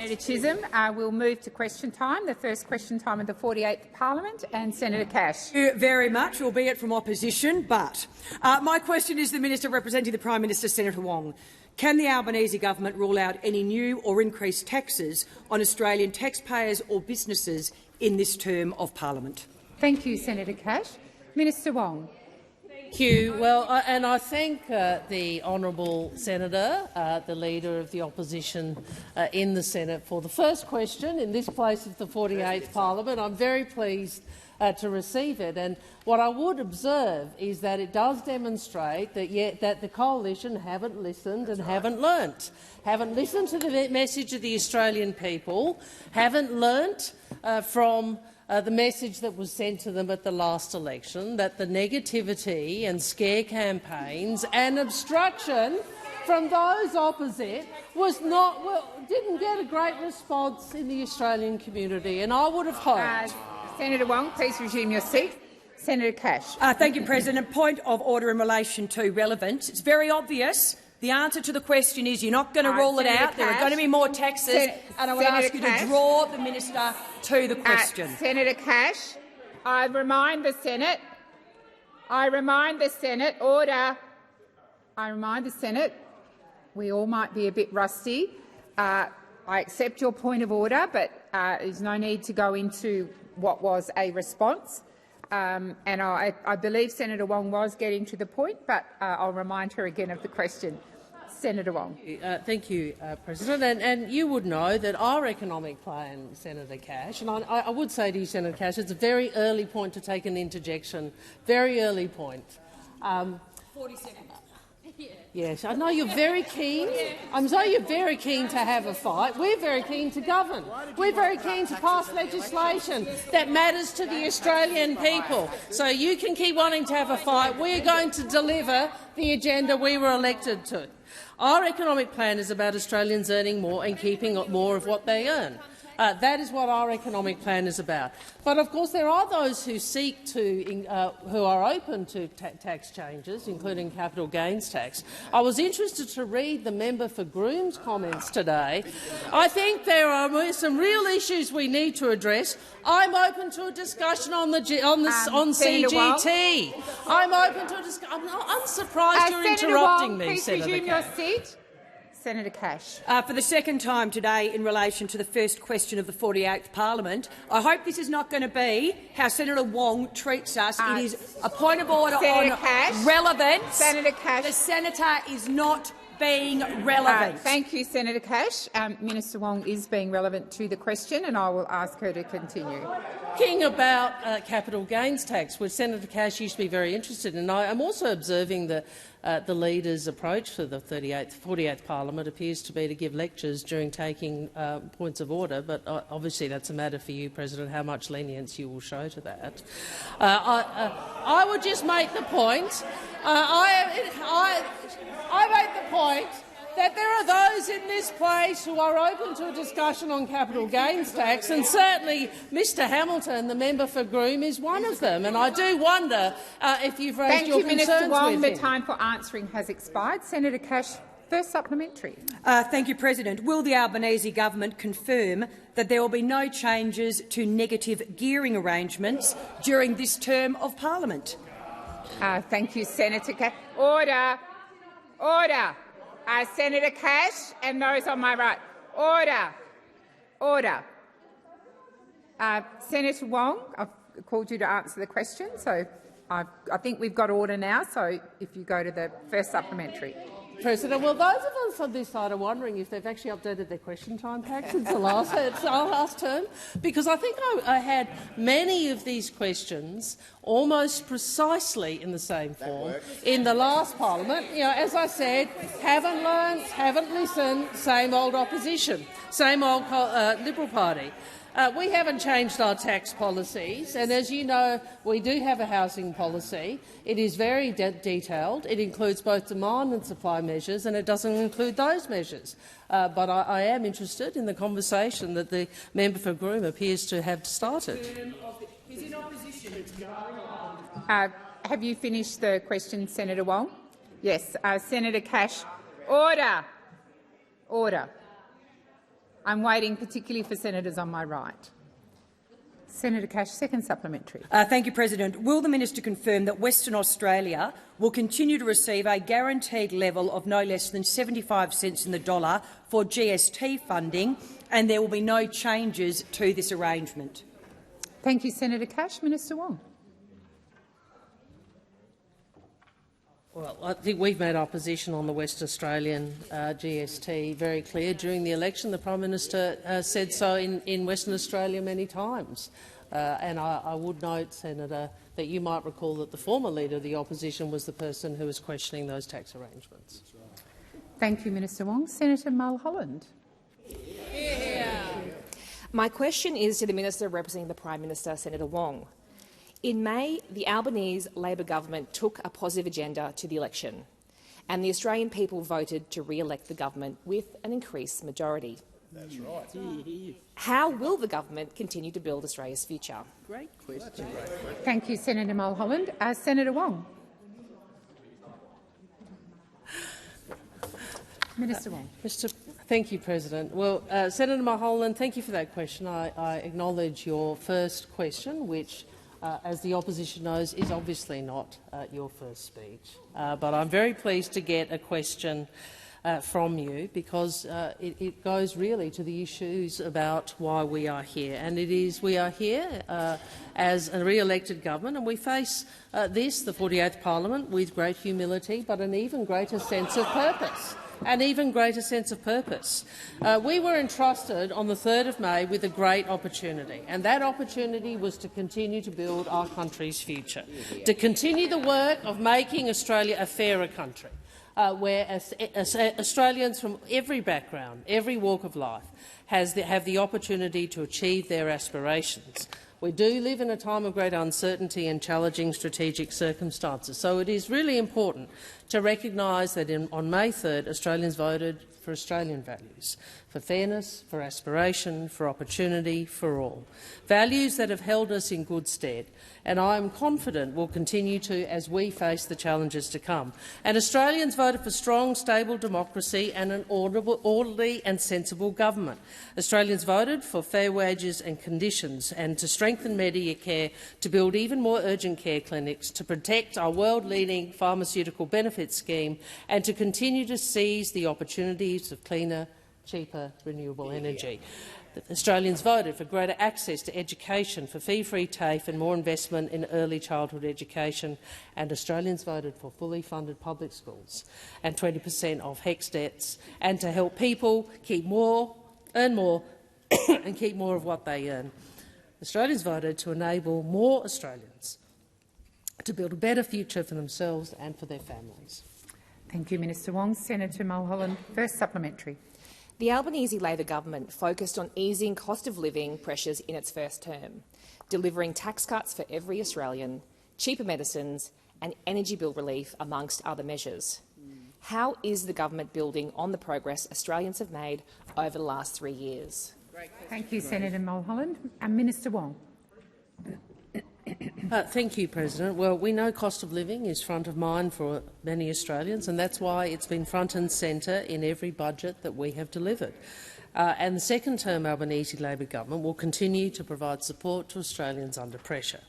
Senator Chisholm. We'll move to question time, the first question time of the 48th Parliament, and Senator Cash. Thank you very much, albeit from opposition, but my question is the Minister representing the Prime Minister, Senator Wong. Can the Albanese government rule out any new or increased taxes on Australian taxpayers or businesses in this term of parliament? Thank you, Senator Cash. Minister Wong. Thank you. Well, and I thank the honourable senator, the leader of the opposition in the Senate, for the first question in this place of the 48th Parliament. I'm very pleased to receive it. And what I would observe is that it does demonstrate that the coalition haven't listened and haven't learnt. Haven't listened to the message of the Australian people, haven't learnt from the message that was sent to them at the last election, that the negativity and scare campaigns and obstruction from those opposite didn't get a great response in the Australian community, and I would have hoped. Senator Wong, please resume your seat. Senator Cash. Thank you, President. Point of order in relation to relevance. It's very obvious. The answer to the question is you're not going to rule it out. There are going to be more taxes, and I would ask you to draw the minister to the question. Senator Cash, I remind the Senate. Order. I remind the Senate. We all might be a bit rusty. I accept your point of order, but there's no need to go into what was a response. And I believe Senator Wong was getting to the point, but I'll remind her again of the question. Senator Wong. Thank you, President. And you would know that our economic plan, Senator Cash, and I would say to you, Senator Cash, it's a very early point to take an interjection. Very early point. 40 seconds. Yes, I know you're very keen. I'm sure you're very keen to have a fight. We're very keen to govern. We're very keen to pass legislation that matters to the Australian people. So you can keep wanting to have a fight. We're going to deliver the agenda we were elected to. Our economic plan is about Australians earning more and keeping more of what they earn. That is what our economic plan is about. But of course, there are those who seek to, who are open to tax changes, including capital gains tax. I was interested to read the member for Groom's comments today. I think there are some real issues we need to address. I'm open to a discussion on CGT. I'm open to a discussion. I'm surprised you're interrupting me, Senator Resume your seat. Senator Cash. For the second time today in relation to the first question of the 48th Parliament, I hope this is not going to be how Senator Wong treats us. It is a point of order on relevance. Senator Cash. The senator is not being relevant. Thank you, Senator Cash. Minister Wong is being relevant to the question, and I will ask her to continue. Talking about capital gains tax, which Senator Cash used to be very interested in, I am also observing that the leader's approach to the 48th Parliament appears to be to give lectures during taking points of order, but obviously that's a matter for you, President, how much lenience you will show to that. I would just make the point. I make the point that there are those in this place who are open to a discussion on capital gains tax, and certainly Mr Hamilton, the member for Groom, is one of them. And I do wonder if you've raised your concerns with him. Thank you, Minister Wong. The time for answering has expired. Senator Cash, first supplementary. Thank you, President. Will the Albanese government confirm that there will be no changes to negative gearing arrangements during this term of parliament? Thank you, Senator Cash. Order. Order. Senator Cash and those on my right. Order. Order. Senator Wong, I've called you to answer the question, so I think we've got order now, so if you go to the first supplementary. President, well, those of us on this side are wondering if they've actually updated their question time pack since the last term, because I think I had many of these questions almost precisely in the same form in the last parliament. You know, as I said, haven't learned, haven't listened, same old opposition, same old Liberal Party. We haven't changed our tax policies, and as you know, we do have a housing policy. It is very detailed. It includes both demand and supply measures, and it doesn't include those measures. But I am interested in the conversation that the member for Groom appears to have started. He's in opposition. Have you finished the question, Senator Wong? Yes. Senator Cash. Order. Order. I'm waiting particularly for senators on my right. Senator Cash, second supplementary. Thank you, President. Will the minister confirm that Western Australia will continue to receive a guaranteed level of no less than 75 cents in the dollar for GST funding, and there will be no changes to this arrangement? Thank you, Senator Cash. Minister Wong. Well, I think we've made our position on the West Australian GST very clear. During the election, the Prime Minister said so in Western Australia many times. And I would note, Senator, that you might recall that the former Leader of the Opposition was the person who was questioning those tax arrangements. Thank you, Minister Wong. Senator Mulholland. My question is to the Minister representing the Prime Minister, Senator Wong. In May, the Albanese Labor government took a positive agenda to the election, and the Australian people voted to re-elect the government with an increased majority. That's right. How will the government continue to build Australia's future? Great question. Thank you, Senator Mulholland. Senator Wong. Minister Wong. Thank you, President. Well, Senator Mulholland, thank you for that question. I acknowledge your first question, which, as the opposition knows, is obviously not your first speech. But I'm very pleased to get a question from you, because it goes really to the issues about why we are here. And it is we are here as a re-elected government, and we face the 48th Parliament, with great humility, but an even greater sense of purpose. We were entrusted on the 3rd of May with a great opportunity, and that opportunity was to continue to build our country's future, to continue the work of making Australia a fairer country, where Australians from every background, every walk of life, have the opportunity to achieve their aspirations. We do live in a time of great uncertainty and challenging strategic circumstances, so it is really important to recognise that on May 3rd, Australians voted for Australian values, for fairness, for aspiration, for opportunity, for all. Values that have held us in good stead, and I am confident will continue to as we face the challenges to come. And Australians voted for strong, stable democracy and an orderly and sensible government. Australians voted for fair wages and conditions, and to strengthen Medicare, to build even more urgent care clinics, to protect our world-leading pharmaceutical benefits scheme, and to continue to seize the opportunities of cleaner, cheaper, renewable energy. Australians voted for greater access to education, for fee-free TAFE and more investment in early childhood education, and Australians voted for fully funded public schools and 20% off HECS debts, and to help people earn more and keep more of what they earn. Australians voted to enable more Australians to build a better future for themselves and for their families. Thank you, Minister Wong. Senator Mulholland, first supplementary. The Albanese Labor government focused on easing cost of living pressures in its first term, delivering tax cuts for every Australian, cheaper medicines and energy bill relief, amongst other measures. How is the government building on the progress Australians have made over the last 3 years? Thank you, Senator Mulholland. Minister Wong. Thank you, President. Well, we know cost of living is front of mind for many Australians, and that's why it's been front and centre in every budget that we have delivered. And the second-term Albanese Labor government will continue to provide support to Australians under pressure.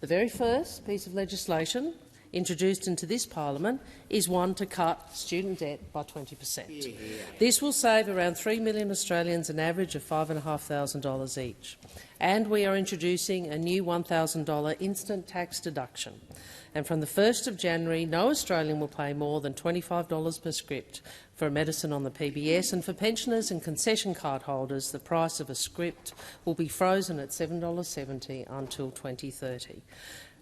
The very first piece of legislation introduced into this parliament is one to cut student debt by 20%. This will save around 3 million Australians an average of $5,500 each. And we are introducing a new $1,000 instant tax deduction. And from the 1st of January, no Australian will pay more than $25 per script for a medicine on the PBS, and for pensioners and concession card holders, the price of a script will be frozen at $7.70 until 2030.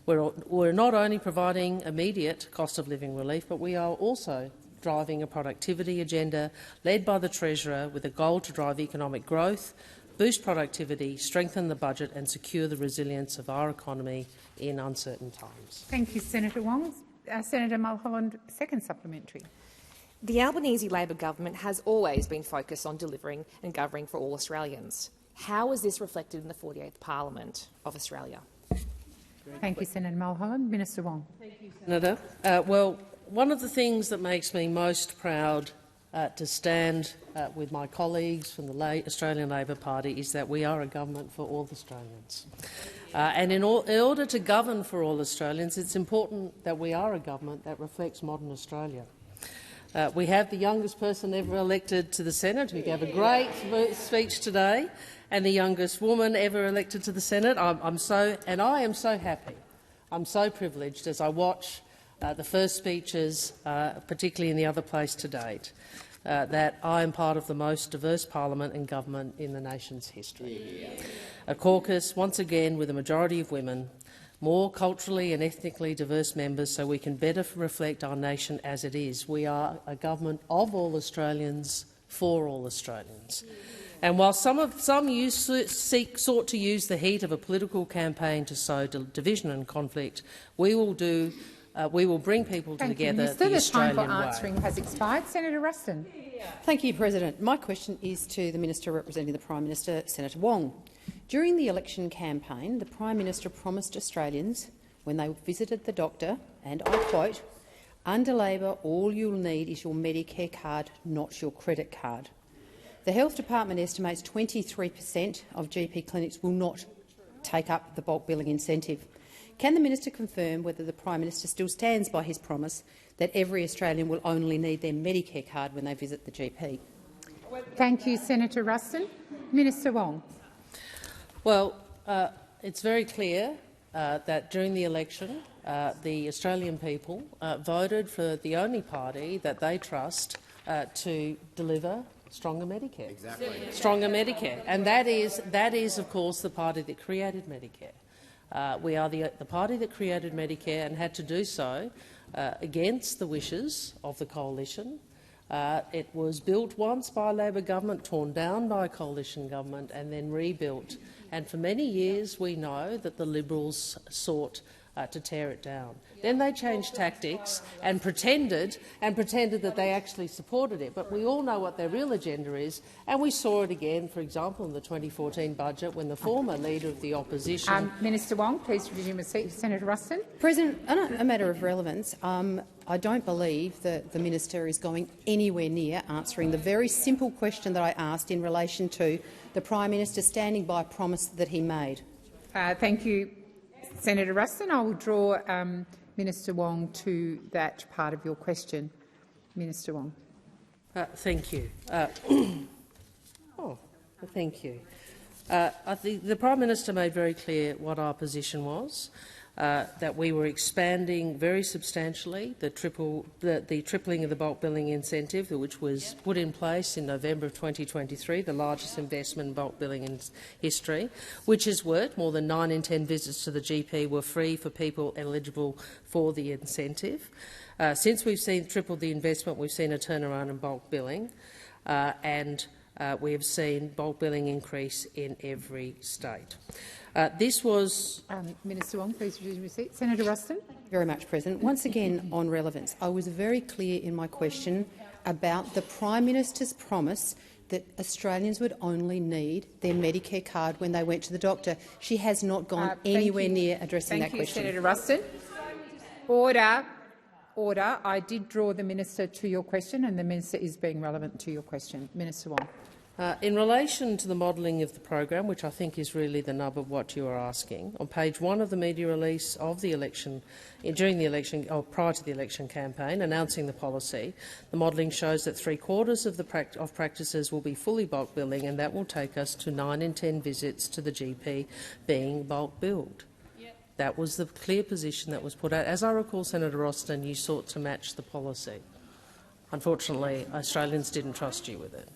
We're not only providing immediate cost of living relief, but we are also driving a productivity agenda led by the Treasurer with a goal to drive economic growth, boost productivity, strengthen the budget and secure the resilience of our economy in uncertain times. Thank you, Senator Wong. Senator Mulholland, second supplementary. The Albanese Labor government has always been focused on delivering and governing for all Australians. How is this reflected in the 48th Parliament of Australia? Thank you, Senator Mulholland. Minister Wong. Thank you, Senator. Well, one of the things that makes me most proud to stand with my colleagues from the Australian Labor Party is that we are a government for all Australians. And in order to govern for all Australians, it's important that we are a government that reflects modern Australia. We have the youngest person ever elected to the Senate, who gave a great speech today, and the youngest woman ever elected to the Senate. I am so happy. I'm so privileged as I watch the first speeches, particularly in the other place to date, that I am part of the most diverse parliament and government in the nation's history. A caucus, once again, with a majority of women, more culturally and ethnically diverse members so we can better reflect our nation as it is. We are a government of all Australians, for all Australians. And while some sought to use the heat of a political campaign to sow division and conflict, we will bring people together the Australian way. The time for answering has expired. Senator Ruston. Thank you, President. My question is to the Minister representing the Prime Minister, Senator Wong. During the election campaign, the Prime Minister promised Australians, when they visited the doctor, and I quote, "Under Labor, all you'll need is your Medicare card, not your credit card." The Health Department estimates 23% of GP clinics will not take up the bulk billing incentive. Can the minister confirm whether the Prime Minister still stands by his promise that every Australian will only need their Medicare card when they visit the GP? Thank you, Senator Ruston. Minister Wong. Well, it's very clear that during the election, the Australian people voted for the only party that they trust to deliver stronger Medicare. Exactly. Stronger Medicare, and that is, of course, the party that created Medicare. We are the party that created Medicare and had to do so against the wishes of the coalition. It was built once by a Labor government, torn down by a coalition government, and then rebuilt. And for many years we know that the Liberals sought to tear it down. Then they changed tactics and pretended that they actually supported it. But we all know what their real agenda is, and we saw it again, for example, in the 2014 budget when the former Leader of the Opposition— Minister Wong, please resume a seat. Senator Ruston. President, on a matter of relevance, I don't believe that the minister is going anywhere near answering the very simple question that I asked in relation to the Prime Minister standing by a promise that he made. Thank you, Senator Ruston. I will draw Minister Wong to that part of your question. Minister Wong. Thank you. Thank you. I think the Prime Minister made very clear what our position was. That we were expanding very substantially the tripling of the bulk billing incentive, which was put in place in November of 2023, the largest investment in bulk billing in history, which has worked. More than 9 in 10 visits to the GP were free for people eligible for the incentive. Since we've tripled the investment, we've seen a turnaround in bulk billing, and we have seen bulk billing increase in every state. This was— Minister Wong, please resume your seat. Senator Ruston. Very much, President. Once again, on relevance, I was very clear in my question about the Prime Minister's promise that Australians would only need their Medicare card when they went to the doctor. She has not gone anywhere near addressing that question. Thank you, Senator Ruston. Order. Order. I did draw the minister to your question, and the minister is being relevant to your question. Minister Wong. In relation to the modelling of the program, which I think is really the nub of what you are asking, on page 1 of the media release of the election, during the election or prior to the election campaign, announcing the policy, the modelling shows that 3/4 of practices will be fully bulk billing, and that will take us to 9 in 10 visits to the GP being bulk billed. That was the clear position that was put out. As I recall, Senator Ruston, you sought to match the policy. Unfortunately, Australians didn't trust you with it.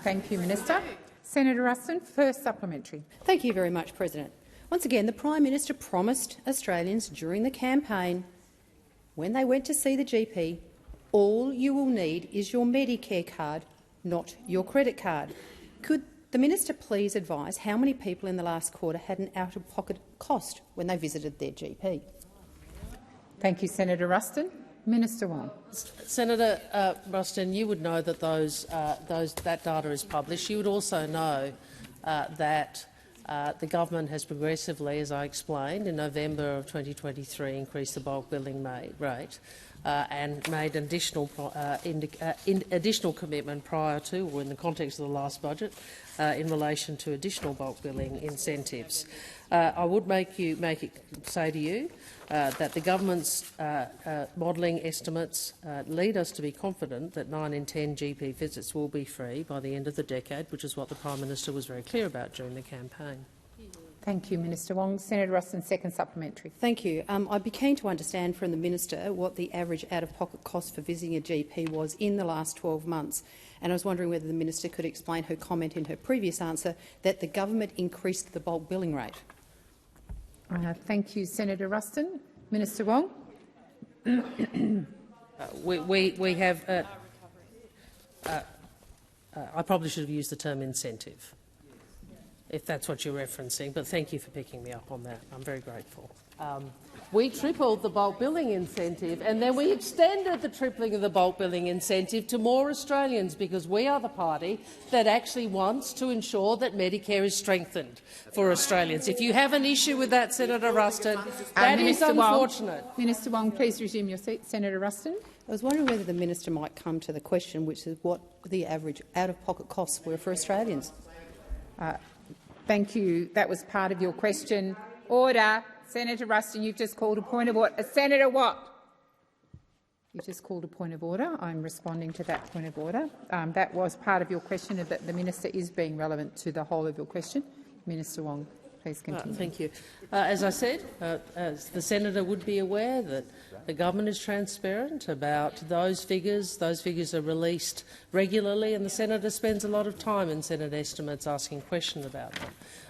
Thank you, Minister. Senator Ruston, first supplementary. Thank you very much, President. Once again, the Prime Minister promised Australians during the campaign, when they went to see the GP, all you will need is your Medicare card, not your credit card. Could the minister please advise how many people in the last quarter had an out-of-pocket cost when they visited their GP? Thank you, Senator Ruston. Minister Wong. Senator Ruston, you would know that that data is published. You would also know that the government has progressively, as I explained, in November of 2023 increased the bulk billing rate and made an additional commitment prior to, or in the context of the last budget, in relation to additional bulk billing incentives. I would say to you that the government's modelling estimates lead us to be confident that 9 in 10 GP visits will be free by the end of the decade, which is what the Prime Minister was very clear about during the campaign. Thank you, Minister Wong. Senator Ruston, second supplementary. Thank you. I'd be keen to understand from the minister what the average out-of-pocket cost for visiting a GP was in the last 12 months. And I was wondering whether the minister could explain her comment in her previous answer that the government increased the bulk billing rate. Thank you, Senator Ruston. Minister Wong. We have. I probably should have used the term incentive, if that's what you're referencing, but thank you for picking me up on that. I'm very grateful. We tripled the bulk billing incentive, and then we extended the tripling of the bulk billing incentive to more Australians, because we are the party that actually wants to ensure that Medicare is strengthened for Australians. If you have an issue with that, Senator Ruston, that is unfortunate. Minister Wong, please resume your seat. Senator Ruston. I was wondering whether the minister might come to the question, which is what the average out-of-pocket costs were for Australians. Thank you. That was part of your question. Order. Senator Ruston, you've just called a point of order. Senator Watt, you just called a point of order. I'm responding to that point of order. That was part of your question, but the minister is being relevant to the whole of your question. Minister Wong, please continue. Thank you. As I said, as the senator would be aware that the government is transparent about those figures. Those figures are released regularly, and the senator spends a lot of time in Senate estimates asking questions about them.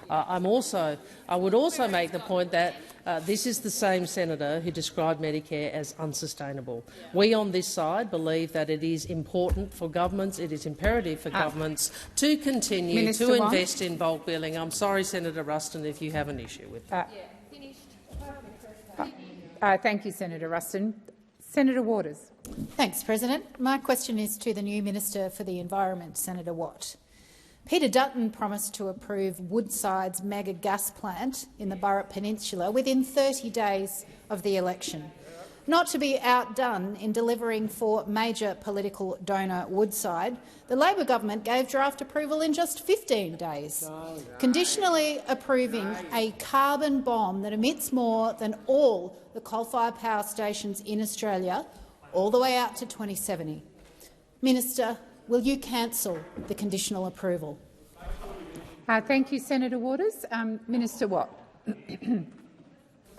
I would also make the point that this is the same senator who described Medicare as unsustainable. We on this side believe that it is important for governments, it is imperative for governments to continue Minister to Wong. invest in bulk billing. I'm sorry, Senator Ruston, if you have an issue with that. Thank you, Senator Ruston. Senator Waters. Thanks, President. My question is to the new Minister for the Environment, Senator Watt. Peter Dutton promised to approve Woodside's mega gas plant in the Burrup Peninsula within 30 days of the election. Not to be outdone in delivering for major political donor Woodside, the Labor government gave draft approval in just 15 days, conditionally approving a carbon bomb that emits more than all the coal-fired power stations in Australia, all the way out to 2070. Minister, will you cancel the conditional approval? Thank you, Senator Waters. Minister Watt.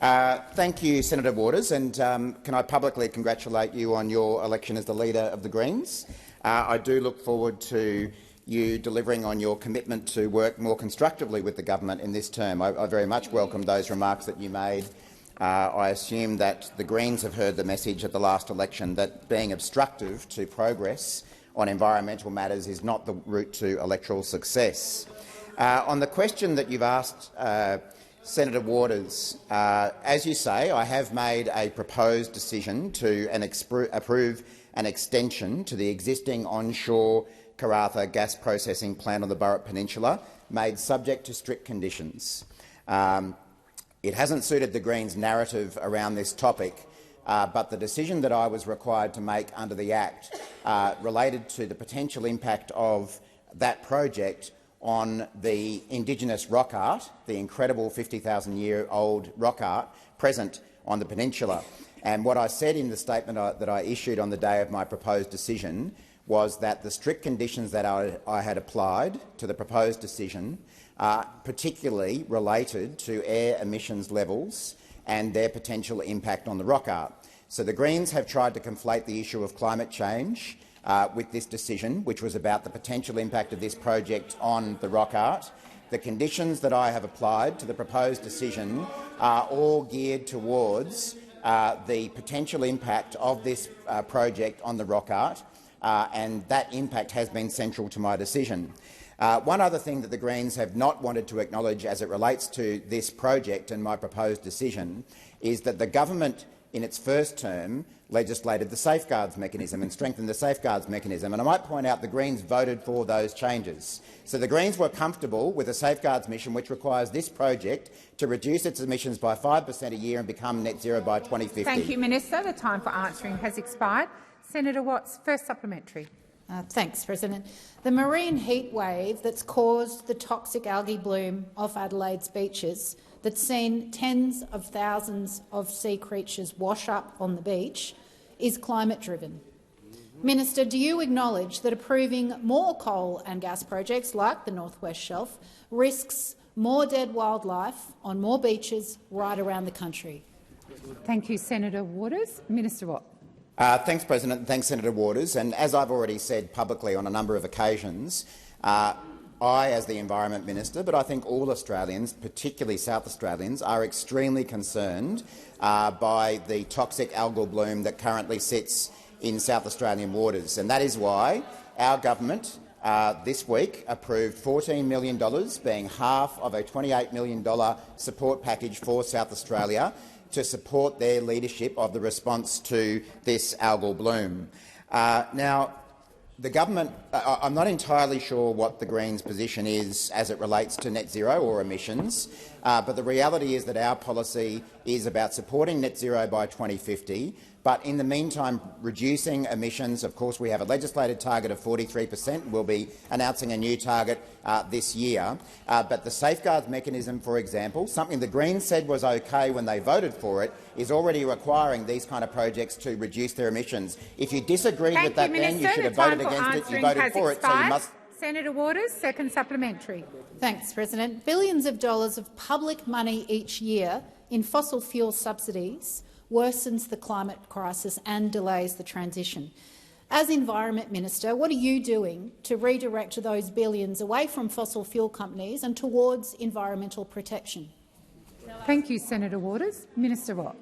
Thank you, Senator Waters, and can I publicly congratulate you on your election as the Leader of the Greens. I do look forward to you delivering on your commitment to work more constructively with the government in this term. I very much welcome those remarks that you made. I assume that the Greens have heard the message at the last election that being obstructive to progress on environmental matters is not the route to electoral success. On the question that you've asked, Senator Waters, as you say, I have made a proposed decision to approve an extension to the existing onshore Karratha gas processing plant on the Burrup Peninsula, made subject to strict conditions. It hasn't suited the Greens' narrative around this topic, but the decision that I was required to make under the Act related to the potential impact of that project on the Indigenous rock art, the incredible 50,000-year-old rock art present on the peninsula. And what I said in the statement that I issued on the day of my proposed decision was that the strict conditions that I had applied to the proposed decision are particularly related to air emissions levels and their potential impact on the rock art. So the Greens have tried to conflate the issue of climate change with this decision, which was about the potential impact of this project on the rock art. The conditions that I have applied to the proposed decision are all geared towards the potential impact of this project on the rock art, and that impact has been central to my decision. One other thing that the Greens have not wanted to acknowledge as it relates to this project and my proposed decision is that the government in its first term, legislated the safeguards mechanism and strengthened the safeguards mechanism. And I might point out the Greens voted for those changes. So the Greens were comfortable with a safeguards mission which requires this project to reduce its emissions by 5% a year and become net zero by 2050. Thank you, Minister. The time for answering has expired. Senator Watts, first supplementary. Thanks, President. The marine heat wave that's caused the toxic algae bloom off Adelaide's beaches, that's seen tens of thousands of sea creatures wash up on the beach, is climate-driven. Minister, do you acknowledge that approving more coal and gas projects like the North West Shelf risks more dead wildlife on more beaches right around the country? Thank you, Senator Waters. Minister Watt. Thanks, President, and thanks, Senator Waters. And as I've already said publicly on a number of occasions, I, as the Environment Minister, but I think all Australians, particularly South Australians, are extremely concerned by the toxic algal bloom that currently sits in South Australian waters. And that is why our government this week approved $14 million, being half of a $28 million support package for South Australia, to support their leadership of the response to this algal bloom. Now, the government, I'm not entirely sure what the Greens' position is as it relates to net zero or emissions, but the reality is that our policy is about supporting net zero by 2050, but in the meantime reducing emissions. Of course, we have a legislated target of 43%. We'll be announcing a new target this year. But the safeguards mechanism, for example, something the Greens said was okay when they voted for it, is already requiring these kind of projects to reduce their emissions. If you disagreed with that then, you should have voted against it. You voted for it, so you must— Senator Waters, second supplementary. Thanks, President. Billions of dollars of public money each year in fossil fuel subsidies worsens the climate crisis and delays the transition. As Environment Minister, what are you doing to redirect those billions away from fossil fuel companies and towards environmental protection? Thank you, Senator Waters. Minister Watt.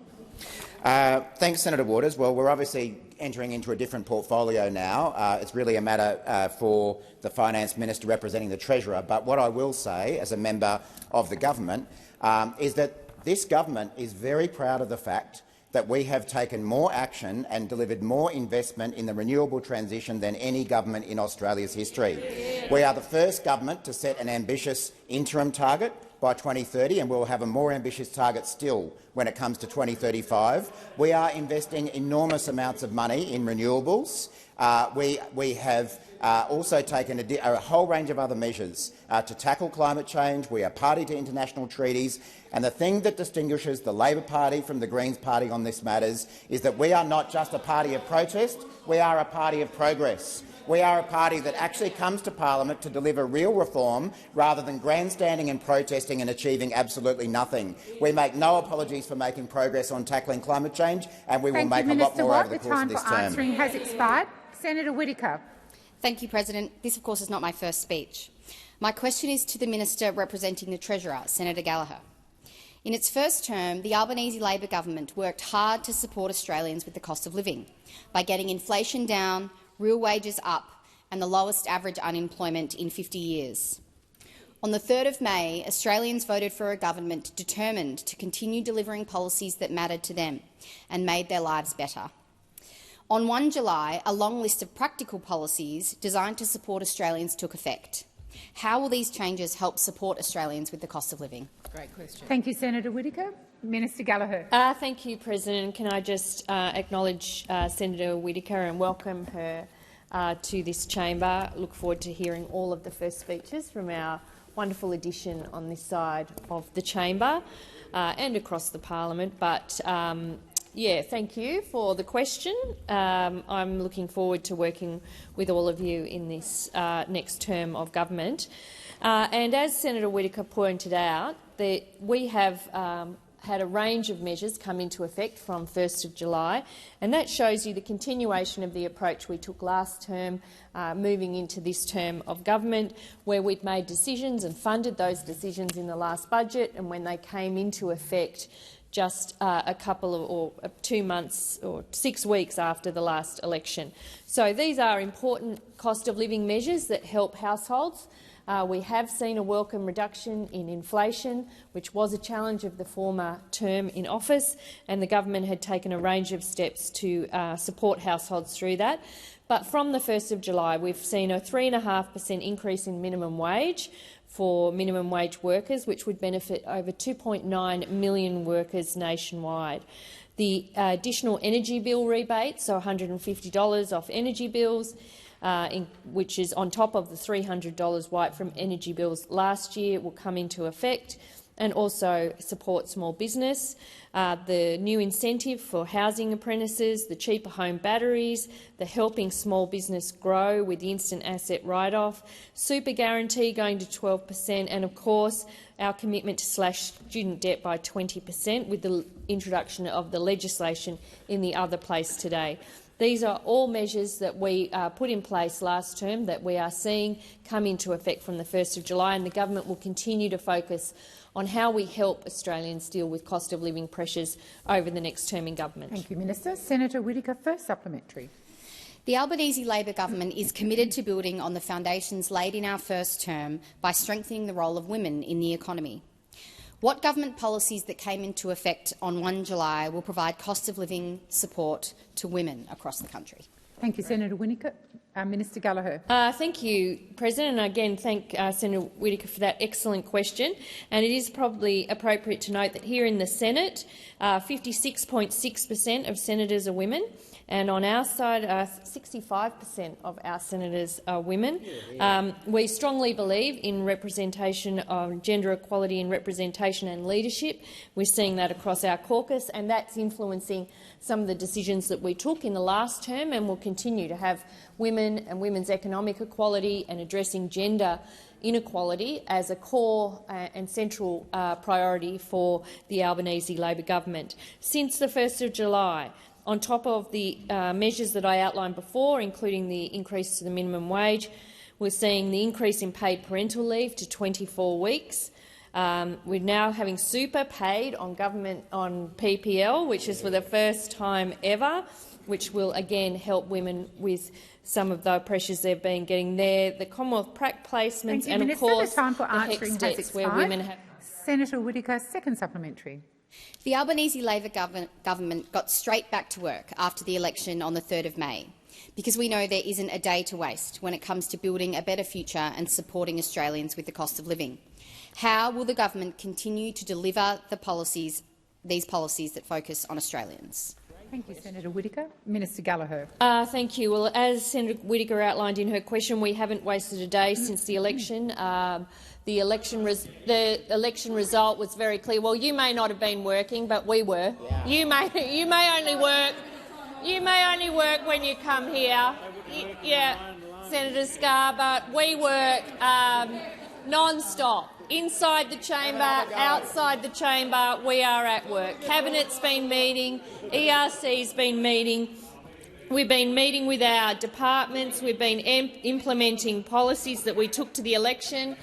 Thanks, Senator Waters. Well, we're obviously entering into a different portfolio now. It's really a matter for the Finance Minister representing the Treasurer. But what I will say, as a member of the government, is that this government is very proud of the fact that we have taken more action and delivered more investment in the renewable transition than any government in Australia's history. We are the first government to set an ambitious interim target by 2030, and we'll have a more ambitious target still when it comes to 2035. We are investing enormous amounts of money in renewables. We have also taken a whole range of other measures to tackle climate change. We are party to international treaties. And the thing that distinguishes the Labor Party from the Greens Party on this matters is that we are not just a party of protest, we are a party of progress. We are a party that actually comes to parliament to deliver real reform rather than grandstanding and protesting and achieving absolutely nothing. We make no apologies for making progress on tackling climate change, and we will make a lot more over the course of this term. The time for answering has expired. Senator Whittaker. Thank you, President. This, of course, is not my first speech. My question is to the Minister representing the Treasurer, Senator Gallagher. In its first term, the Albanese Labor government worked hard to support Australians with the cost of living by getting inflation down, real wages up and the lowest average unemployment in 50 years. On the 3rd of May, Australians voted for a government determined to continue delivering policies that mattered to them and made their lives better. On 1 July, a long list of practical policies designed to support Australians took effect. How will these changes help support Australians with the cost of living? Great question. Thank you, Senator Whittaker. Minister Gallagher. Thank you, President. Can I just acknowledge Senator Whittaker and welcome her to this chamber. Look forward to hearing all of the first speeches from our wonderful addition on this side of the chamber and across the parliament. But yeah, thank you for the question. I'm looking forward to working with all of you in this next term of government. And as Senator Whittaker pointed out, we have had a range of measures come into effect from 1st of July, and that shows you the continuation of the approach we took last term, moving into this term of government, where we'd made decisions and funded those decisions in the last budget, and when they came into effect just a couple of, or 2 months or 6 weeks after the last election. So these are important cost of living measures that help households We have seen a welcome reduction in inflation, which was a challenge of the former term in office, and the government had taken a range of steps to support households through that. But from the 1st of July, we've seen a 3.5% increase in minimum wage for minimum wage workers, which would benefit over 2.9 million workers nationwide. The additional energy bill rebate, so $150 off energy bills, which is on top of the $300 wiped from energy bills last year, will come into effect, and also support small business. The new incentive for housing apprentices, the cheaper home batteries, the helping small business grow with the instant asset write-off, super guarantee going to 12%, and of course our commitment to slash student debt by 20% with the introduction of the legislation in the other place today. These are all measures that we put in place last term that we are seeing come into effect from the 1st of July, and the government will continue to focus on how we help Australians deal with cost of living pressures over the next term in government. Thank you, Minister. Senator Whittaker, first supplementary. The Albanese Labor government is committed to building on the foundations laid in our first term by strengthening the role of women in the economy. What government policies that came into effect on 1 July will provide cost of living support to women across the country? Thank you, Senator Whittaker. Minister Gallagher. Thank you, President, and again thank Senator Whittaker for that excellent question. And it is probably appropriate to note that here in the Senate, 56.6% of senators are women, and on our side, 65% of our senators are women. We strongly believe in representation of gender equality in representation and leadership. We're seeing that across our caucus, and that's influencing some of the decisions that we took in the last term, and will continue to have women and women's economic equality and addressing gender inequality as a core and central priority for the Albanese Labor government. Since the 1st of July, on top of the measures that I outlined before, including the increase to the minimum wage, we're seeing the increase in paid parental leave to 24 weeks. We're now having super paid on government on PPL, which is for the first time ever, which will again help women with some of the pressures they've been getting there. The Commonwealth prac placements, you, and Minister. of course the time for the answering HECS has debts where expired. women have. Senator Whittaker, second supplementary. The Albanese Labor government got straight back to work after the election on the 3rd of May, because we know there isn't a day to waste when it comes to building a better future and supporting Australians with the cost of living. How will the government continue to deliver these policies that focus on Australians? Thank you, Senator Whittaker. Minister Gallagher. Thank you. Well, as Senator Whittaker outlined in her question, we haven't wasted a day since the election. The election result was very clear. Well, you may not have been working, but we were. Yeah. You may only work. You may only work when you come here. Yeah, Senator Scarr, but we work non-stop. Inside the chamber, outside the chamber, we are at work. Cabinet's been meeting, ERC's been meeting. We've been meeting with our departments. We've been implementing policies that we took to the election.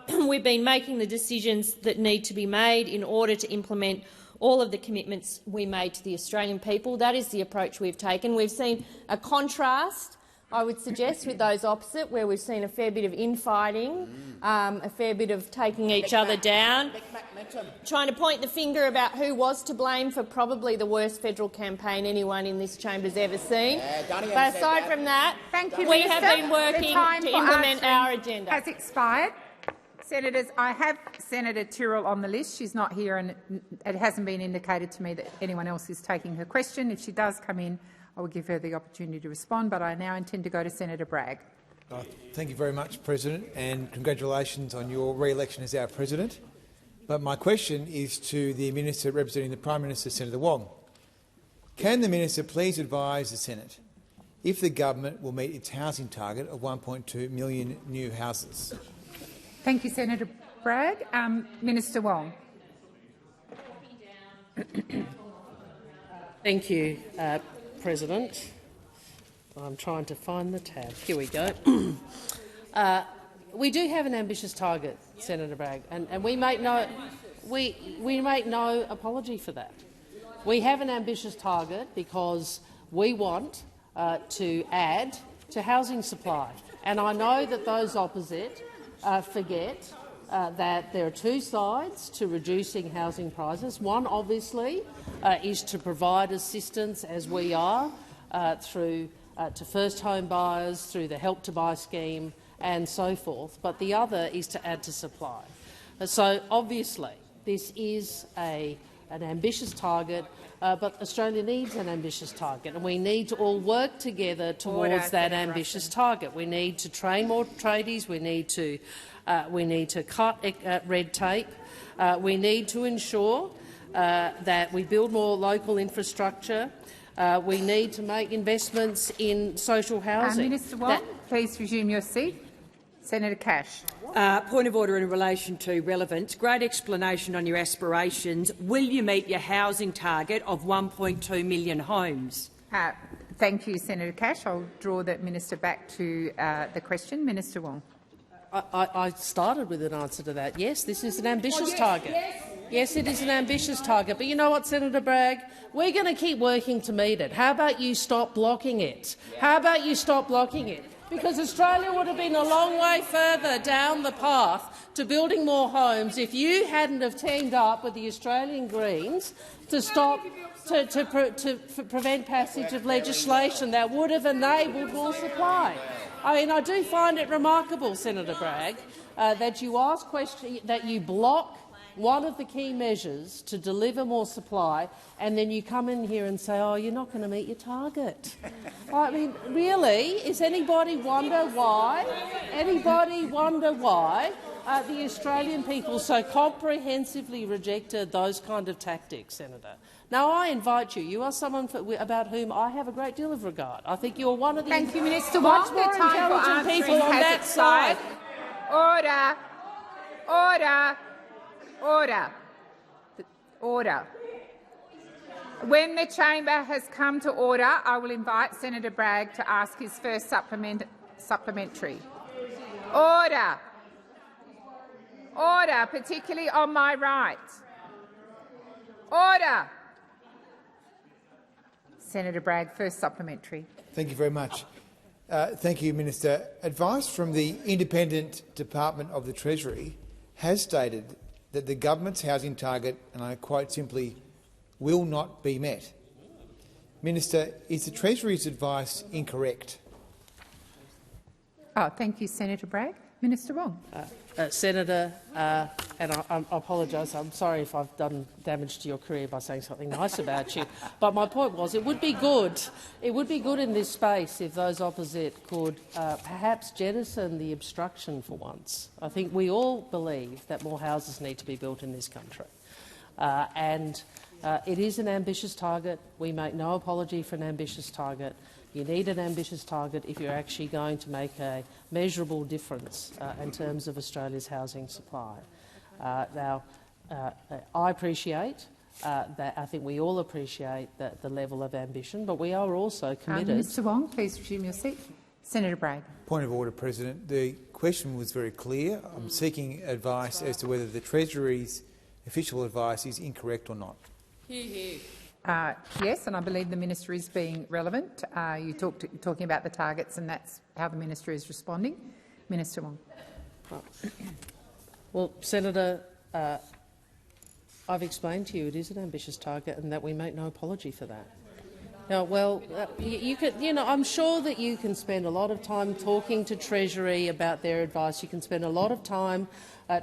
We've been making the decisions that need to be made in order to implement all of the commitments we made to the Australian people. That is the approach we've taken. We've seen a contrast, I would suggest, with those opposite, where we've seen a fair bit of infighting, a fair bit of taking each other down, trying to point the finger about who was to blame for probably the worst federal campaign anyone in this chamber has ever seen. But aside from that, we have been working to implement our agenda. Has expired. Senators, I have Senator Tyrrell on the list. She's not here, and it hasn't been indicated to me that anyone else is taking her question. If she does come in, I will give her the opportunity to respond, but I now intend to go to Senator Bragg. Thank you very much, President, and congratulations on your re-election as our President. But my question is to the Minister representing the Prime Minister, Senator Wong. Can the Minister please advise the Senate if the government will meet its housing target of 1.2 million new houses? Thank you, Senator Bragg. Minister Wong. Thank you, President. I'm trying to find the tab. Here we go. We do have an ambitious target, Senator Bragg, and we make no apology for that. We have an ambitious target because we want to add to housing supply, and I know that those opposite forget that there are two sides to reducing housing prices. One, obviously, is to provide assistance, as we are, through to first home buyers, through the Help to Buy scheme and so forth. But the other is to add to supply. So obviously this is an ambitious target, but Australia needs an ambitious target, and we need to all work together towards that ambitious target. We need to train more tradies. We need to cut red tape. We need to ensure that we build more local infrastructure. We need to make investments in social housing. Minister Wong, please resume your seat. Senator Cash. Point of order in relation to relevance. Great explanation on your aspirations. Will you meet your housing target of 1.2 million homes? Thank you, Senator Cash. I'll draw the minister back to the question. Minister Wong. I started with an answer to that. Yes, this is an ambitious target. Yes, it is an ambitious target. But you know what, Senator Bragg? We're going to keep working to meet it. How about you stop blocking it? How about you stop blocking it? Because Australia would have been a long way further down the path to building more homes if you hadn't have teamed up with the Australian Greens to stop to prevent passage of legislation that would have enabled more supply. I mean, I do find it remarkable, Senator Bragg, that you ask questions, that you block one of the key measures to deliver more supply, and then you come in here and say, oh, you're not going to meet your target. I mean, really? Is anybody wonder why? The Australian people so comprehensively rejected those kind of tactics, Senator? Now, I invite you. You are someone about whom I have a great deal of regard. I think you're one of the Thank you, Minister much Wong. more intelligent people on that side. Order. Order. Order. Order. When the chamber has come to order, I will invite Senator Bragg to ask his first supplementary. Order. Order, particularly on my right. Order. Senator Bragg, first supplementary. Thank you very much. Thank you, Minister. Advice from the Independent Department of the Treasury has stated that the government's housing target, and I quote simply, will not be met. Minister, is the Treasury's advice incorrect? Thank you, Senator Bragg. Minister Wong. Senator, and I apologise, I'm sorry if I've done damage to your career by saying something nice about you, but my point was it would be good in this space if those opposite could perhaps jettison the obstruction for once. I think we all believe that more houses need to be built in this country. It is an ambitious target. We make no apology for an ambitious target. You need an ambitious target if you're actually going to make a measurable difference in terms of Australia's housing supply. I appreciate that. I think we all appreciate the level of ambition, but we are also committed. Mr Wong, please resume your seat. Senator Bragg. Point of order, President. The question was very clear. I'm seeking advice as to whether the Treasury's official advice is incorrect or not. Hear, hear. Yes, and I believe the minister is being relevant. You're talking about the targets, and that's how the minister is responding. Minister Wong. Well, Senator, I've explained to you it is an ambitious target and that we make no apology for that. Now, I'm sure that you can spend a lot of time talking to Treasury about their advice. You can spend a lot of time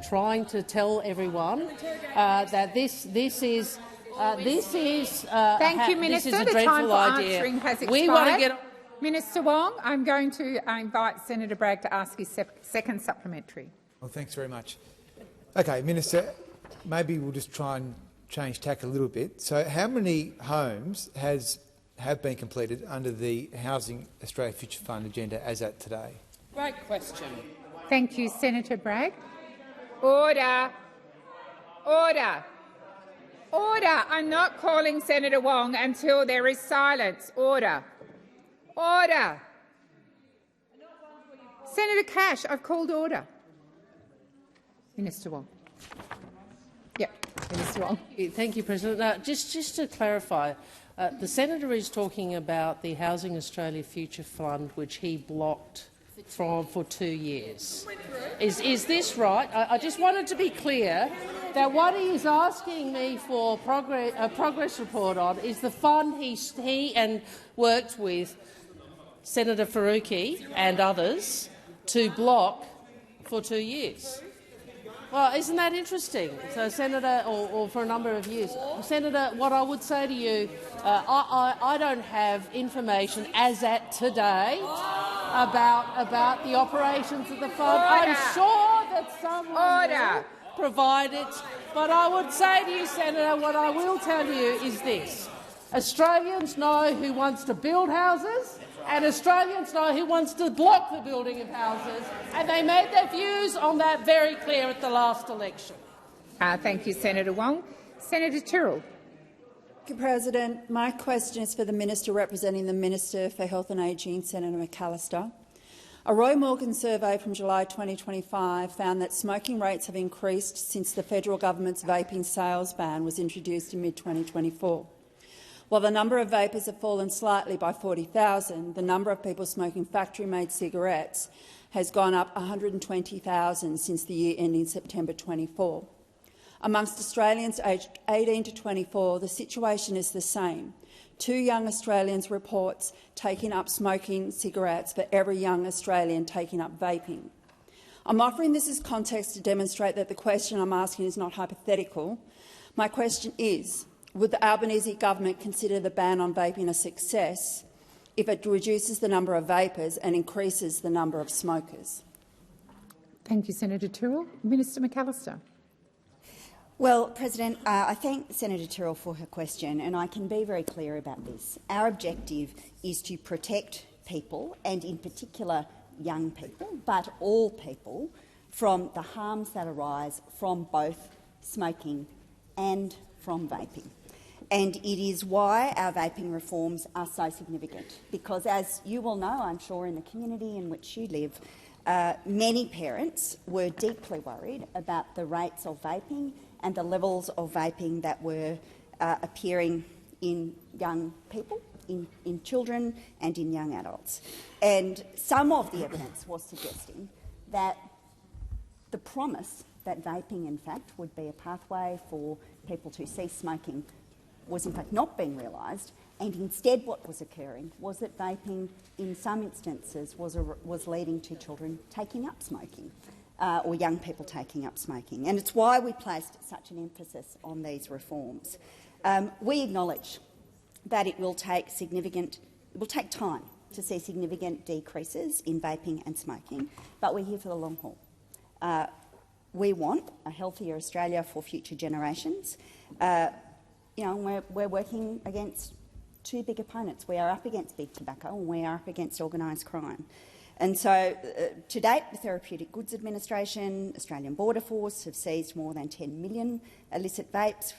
trying to tell everyone that this is. Thank you, Minister. The time for answering has expired. Minister Wong, I'm going to invite Senator Bragg to ask his second supplementary. Well, thanks very much. Okay, Minister, maybe we'll just try and change tack a little bit. So how many homes have been completed under the Housing Australia Future Fund agenda as at today? Great question. Thank you, Senator Bragg. Order. Order. Order. I'm not calling Senator Wong until there is silence. Order. Order. Senator Cash, I've called order. Minister Wong. Minister Wong. Thank you, President. Just to clarify, the senator is talking about the Housing Australia Future Fund, which he blocked for 2 years. Is this right? I just wanted to be clear that what he is asking me for a progress report on is the fund he and worked with Senator Faruqi and others to block for 2 years. Well, isn't that interesting? So, Senator, or for a number of years. Senator, what I would say to you, I don't have information as at today about the operations of the fund. I'm sure that someone will provide it, but I would say to you, Senator, what I will tell you is this. Australians know who wants to build houses, and Australians know who wants to block the building of houses, and they made their views on that very clear at the last election. Thank you, Senator Wong. Senator Tyrrell. Thank you, President. My question is for the Minister representing the Minister for Health and Ageing, Senator McAllister. A Roy Morgan survey from July 2025 found that smoking rates have increased since the federal government's vaping sales ban was introduced in mid-2024. While the number of vapers have fallen slightly by 40,000, the number of people smoking factory-made cigarettes has gone up 120,000 since the year ending September 24. Amongst Australians aged 18 to 24, the situation is the same. 2 young Australians reports taking up smoking cigarettes for every young Australian taking up vaping. I'm offering this as context to demonstrate that the question I'm asking is not hypothetical. My question is, would the Albanese government consider the ban on vaping a success if it reduces the number of vapers and increases the number of smokers? Thank you, Senator Tyrrell. Minister McAllister. Well, President, I thank Senator Tyrrell for her question, and I can be very clear about this. Our objective is to protect people, and in particular young people, but all people, from the harms that arise from both smoking and from vaping. And it is why our vaping reforms are so significant, because as you will know, I'm sure, in the community in which you live, many parents were deeply worried about the rates of vaping and the levels of vaping that were appearing in young people, in children and in young adults. And some of the evidence was suggesting that the promise that vaping, in fact, would be a pathway for people to cease smoking was in fact not being realised, and instead what was occurring was that vaping in some instances was leading to children taking up smoking, or young people taking up smoking. And it's why we placed such an emphasis on these reforms. We acknowledge that it will take time to see significant decreases in vaping and smoking, but we're here for the long haul. We want a healthier Australia for future generations. We're working against 2 big opponents. We are up against big tobacco and we are up against organised crime. And so, to date, the Therapeutic Goods Administration, Australian Border Force have seized more than 10 million illicit vapes,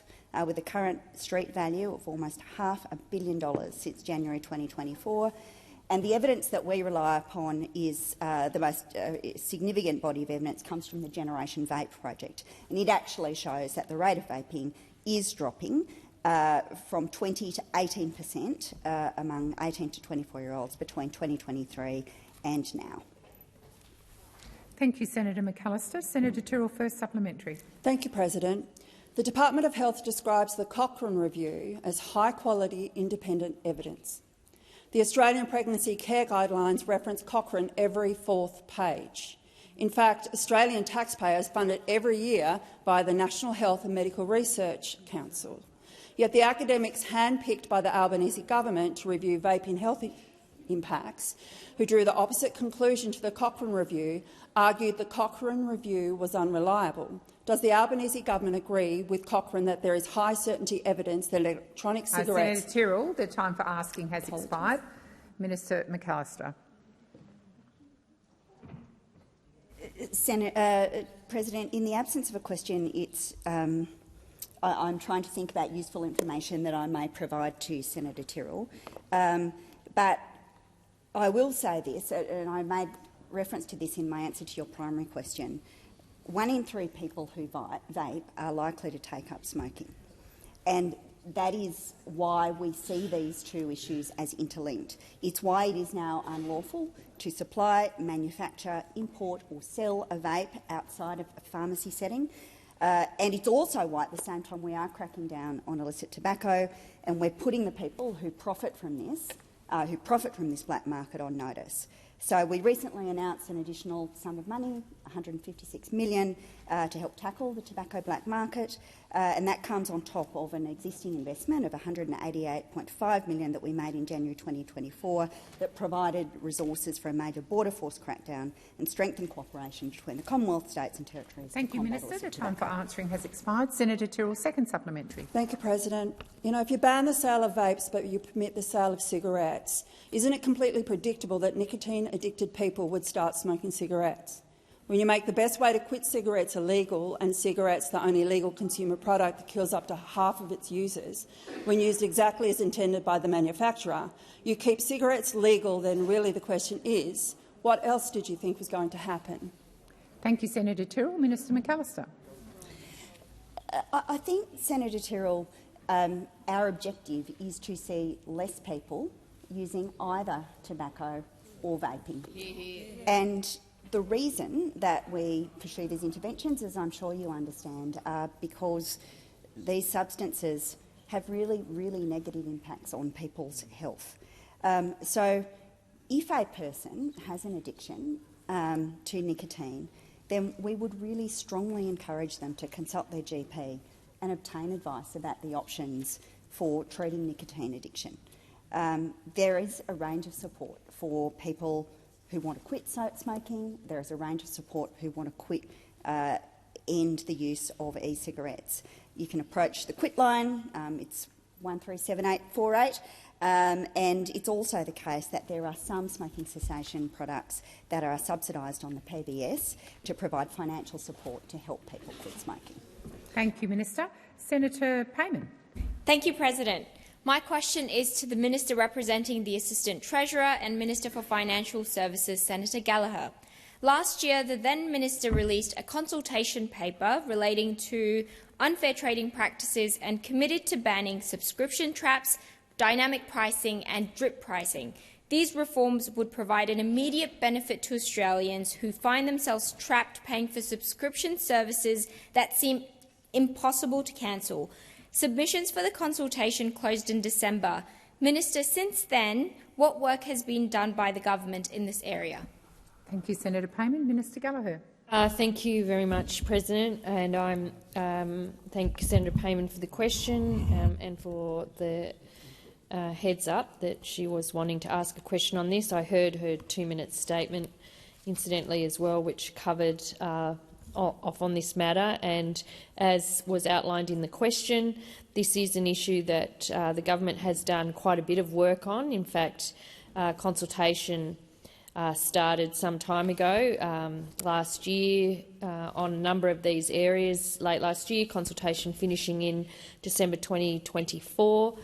with a current street value of almost $500 million since January 2024. And the evidence that we rely upon is the most significant body of evidence comes from the Generation Vape project. And it actually shows that the rate of vaping is dropping from 20 to 18% among 18 to 24-year-olds between 2023 and now. Thank you, Senator McAllister. Senator Tyrrell, first supplementary. Thank you, President. The Department of Health describes the Cochrane Review as high-quality independent evidence. The Australian Pregnancy Care Guidelines reference Cochrane every 4th page. In fact, Australian taxpayers fund it every year by the National Health and Medical Research Council. Yet the academics handpicked by the Albanese government to review vaping health impacts, who drew the opposite conclusion to the Cochrane Review, argued the Cochrane Review was unreliable. Does the Albanese government agree with Cochrane that there is high certainty evidence that electronic cigarettes— Senator Tyrrell, the time for asking has expired. Minister McAllister. President, in the absence of a question, I'm trying to think about useful information that I may provide to Senator Tyrrell. But I will say this, and I made reference to this in my answer to your primary question. 1 in 3 people who vape are likely to take up smoking. And that is why we see these two issues as interlinked. It's why it is now unlawful to supply, manufacture, import or sell a vape outside of a pharmacy setting. And it's also why at the same time we are cracking down on illicit tobacco, and we're putting the people who profit from this black market on notice. So we recently announced an additional sum of money, $156 million, to help tackle the tobacco black market, and that comes on top of an existing investment of $188.5 million that we made in January 2024 that provided resources for a major border force crackdown and strengthened cooperation between the Commonwealth, states and territories. Thank you, Minister. The time for answering has expired. Senator Tyrrell, second supplementary. Thank you, President. You know, if you ban the sale of vapes but you permit the sale of cigarettes, isn't it completely predictable that nicotine-addicted people would start smoking cigarettes? When you make the best way to quit cigarettes illegal, and cigarettes the only legal consumer product that kills up to half of its users, when used exactly as intended by the manufacturer, you keep cigarettes legal, then really the question is, what else did you think was going to happen? Thank you, Senator Tyrrell. Minister McAllister. I think, Senator Tyrrell, our objective is to see less people using either tobacco or vaping. And the reason that we pursue these interventions, as I'm sure you understand, are because these substances have really, really negative impacts on people's health. So if a person has an addiction to nicotine, then we would really strongly encourage them to consult their GP and obtain advice about the options for treating nicotine addiction. There is a range of support for people who want to quit smoking. There is a range of support who want to end the use of e-cigarettes. You can approach the Quit line. It's 137848. And it's also the case that there are some smoking cessation products that are subsidised on the PBS to provide financial support to help people quit smoking. Thank you, Minister. Senator Payman. Thank you, President. My question is to the Minister representing the Assistant Treasurer and Minister for Financial Services, Senator Gallagher. Last year, the then Minister released a consultation paper relating to unfair trading practices and committed to banning subscription traps, dynamic pricing and drip pricing. These reforms would provide an immediate benefit to Australians who find themselves trapped paying for subscription services that seem impossible to cancel. Submissions for the consultation closed in December. Minister, since then, what work has been done by the government in this area? Thank you, Senator Payman. Minister Gallagher. Thank you very much, President, and I thank Senator Payman for the question and for the heads up that she was wanting to ask a question on this. I heard her 2-minute statement, incidentally, as well, which covered off on this matter, and as was outlined in the question, this is an issue that the government has done quite a bit of work on. In fact, consultation started some time ago, last year, on a number of these areas. Late last year, consultation finishing in December 2024.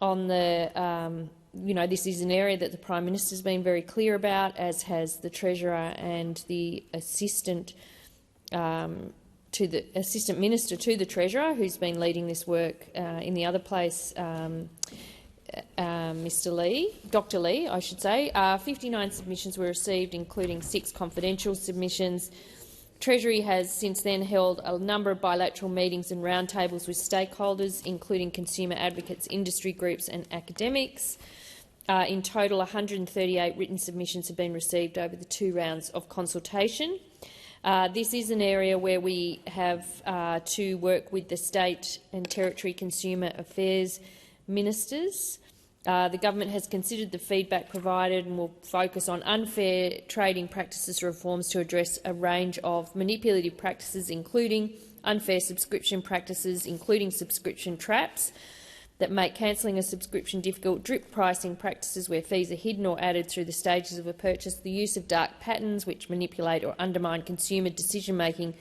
On the this is an area that the Prime Minister has been very clear about, as has the Treasurer and the Assistant Minister to the Treasurer, who's been leading this work in the other place, Mr. Lee, Dr. Lee, I should say. 59 submissions were received, including 6 confidential submissions. Treasury has since then held a number of bilateral meetings and roundtables with stakeholders, including consumer advocates, industry groups and academics. In total, 138 written submissions have been received over the 2 rounds of consultation. This is an area where we have to work with the state and territory consumer affairs ministers. The government has considered the feedback provided and will focus on unfair trading practices reforms to address a range of manipulative practices, including unfair subscription practices, including subscription traps that make cancelling a subscription difficult, drip pricing practices where fees are hidden or added through the stages of a purchase, the use of dark patterns which manipulate or undermine consumer decision-making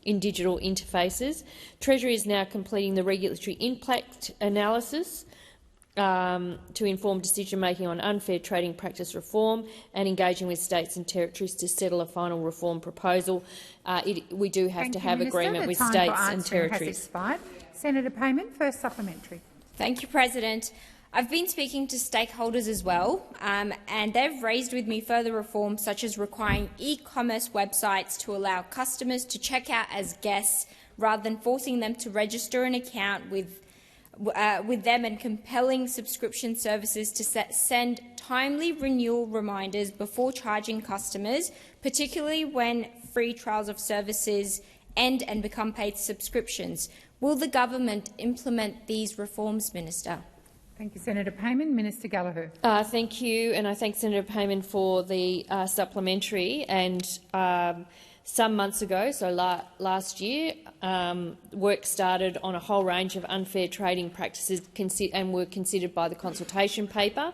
in digital interfaces. Treasury is now completing the regulatory impact analysis to inform decision-making on unfair trading practice reform and engaging with states and territories to settle a final reform proposal. We do have to have agreement with states and territories. Senator Payman, first supplementary. Thank you, President. I've been speaking to stakeholders as well, and they've raised with me further reforms such as requiring e-commerce websites to allow customers to check out as guests rather than forcing them to register an account with them, and compelling subscription services to send timely renewal reminders before charging customers, particularly when free trials of services end and become paid subscriptions. Will the government implement these reforms, Minister? Thank you, Senator Payman. Minister Gallagher. Thank you, and I thank Senator Payman for the supplementary. And some months ago, so last year, work started on a whole range of unfair trading practices and were considered by the consultation paper.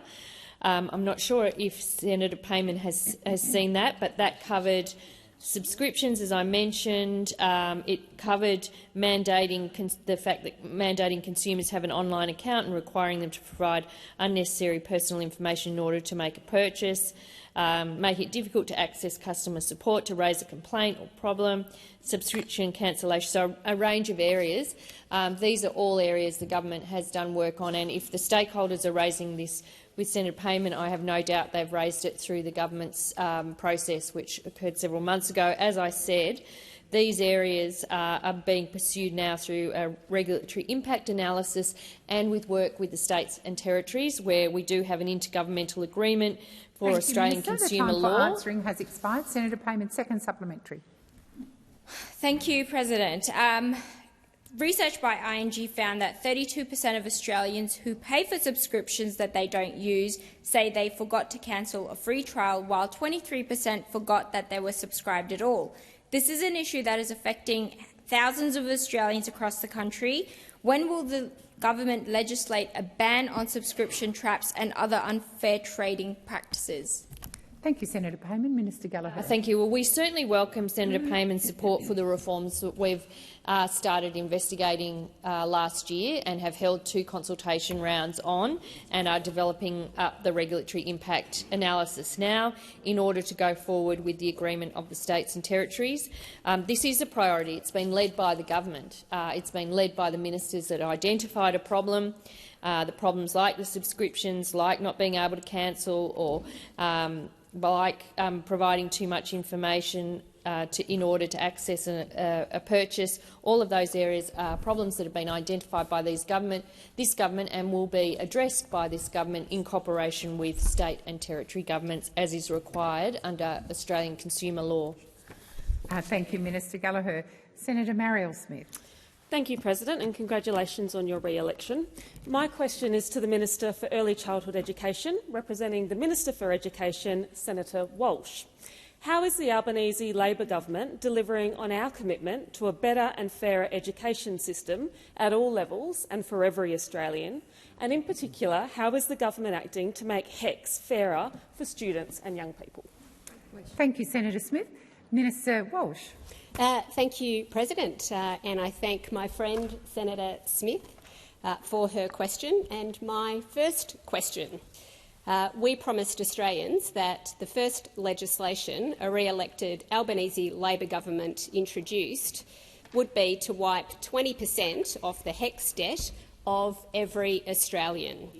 I'm not sure if Senator Payman has seen that, but that covered subscriptions, as I mentioned. It covered mandating the fact that mandating consumers have an online account and requiring them to provide unnecessary personal information in order to make a purchase, making it difficult to access customer support to raise a complaint or problem, subscription cancellation, so a range of areas. These are all areas the government has done work on, and if the stakeholders are raising this with Senator Payman, I have no doubt they've raised it through the government's process, which occurred several months ago. As I said, these areas are being pursued now through a regulatory impact analysis and with work with the states and territories, where we do have an intergovernmental agreement for Australian consumer law. The time for answering has expired. Senator Payman, second supplementary. Thank you, President. Research by ING found that 32% of Australians who pay for subscriptions that they don't use say they forgot to cancel a free trial, while 23% forgot that they were subscribed at all. This is an issue that is affecting thousands of Australians across the country. When will the government legislate a ban on subscription traps and other unfair trading practices? Thank you, Senator Payman. Minister Gallagher. Thank you. Well, we certainly welcome Senator Payman's support for the reforms that we've started investigating last year and have held 2 consultation rounds on, and are developing the regulatory impact analysis now in order to go forward with the agreement of the states and territories. This is a priority. It's been led by the government. It's been led by the ministers that identified a problem. The problems like the subscriptions, like not being able to cancel, or like providing too much information in order to access a purchase. All of those areas are problems that have been identified by this government and will be addressed by this government in cooperation with state and territory governments, as is required under Australian consumer law. Thank you, Minister Gallagher. Senator Marielle Smith. Thank you, President, and congratulations on your re-election. My question is to the Minister for Early Childhood Education, representing the Minister for Education, Senator Walsh. How is the Albanese Labor government delivering on our commitment to a better and fairer education system at all levels and for every Australian? And in particular, how is the government acting to make HECS fairer for students and young people? Thank you, Senator Smith. Minister Walsh. Thank you, President, and I thank my friend Senator Smith for her question. And my first question, we promised Australians that the first legislation a re-elected Albanese Labor government introduced would be to wipe 20% off the HECS debt of every Australian.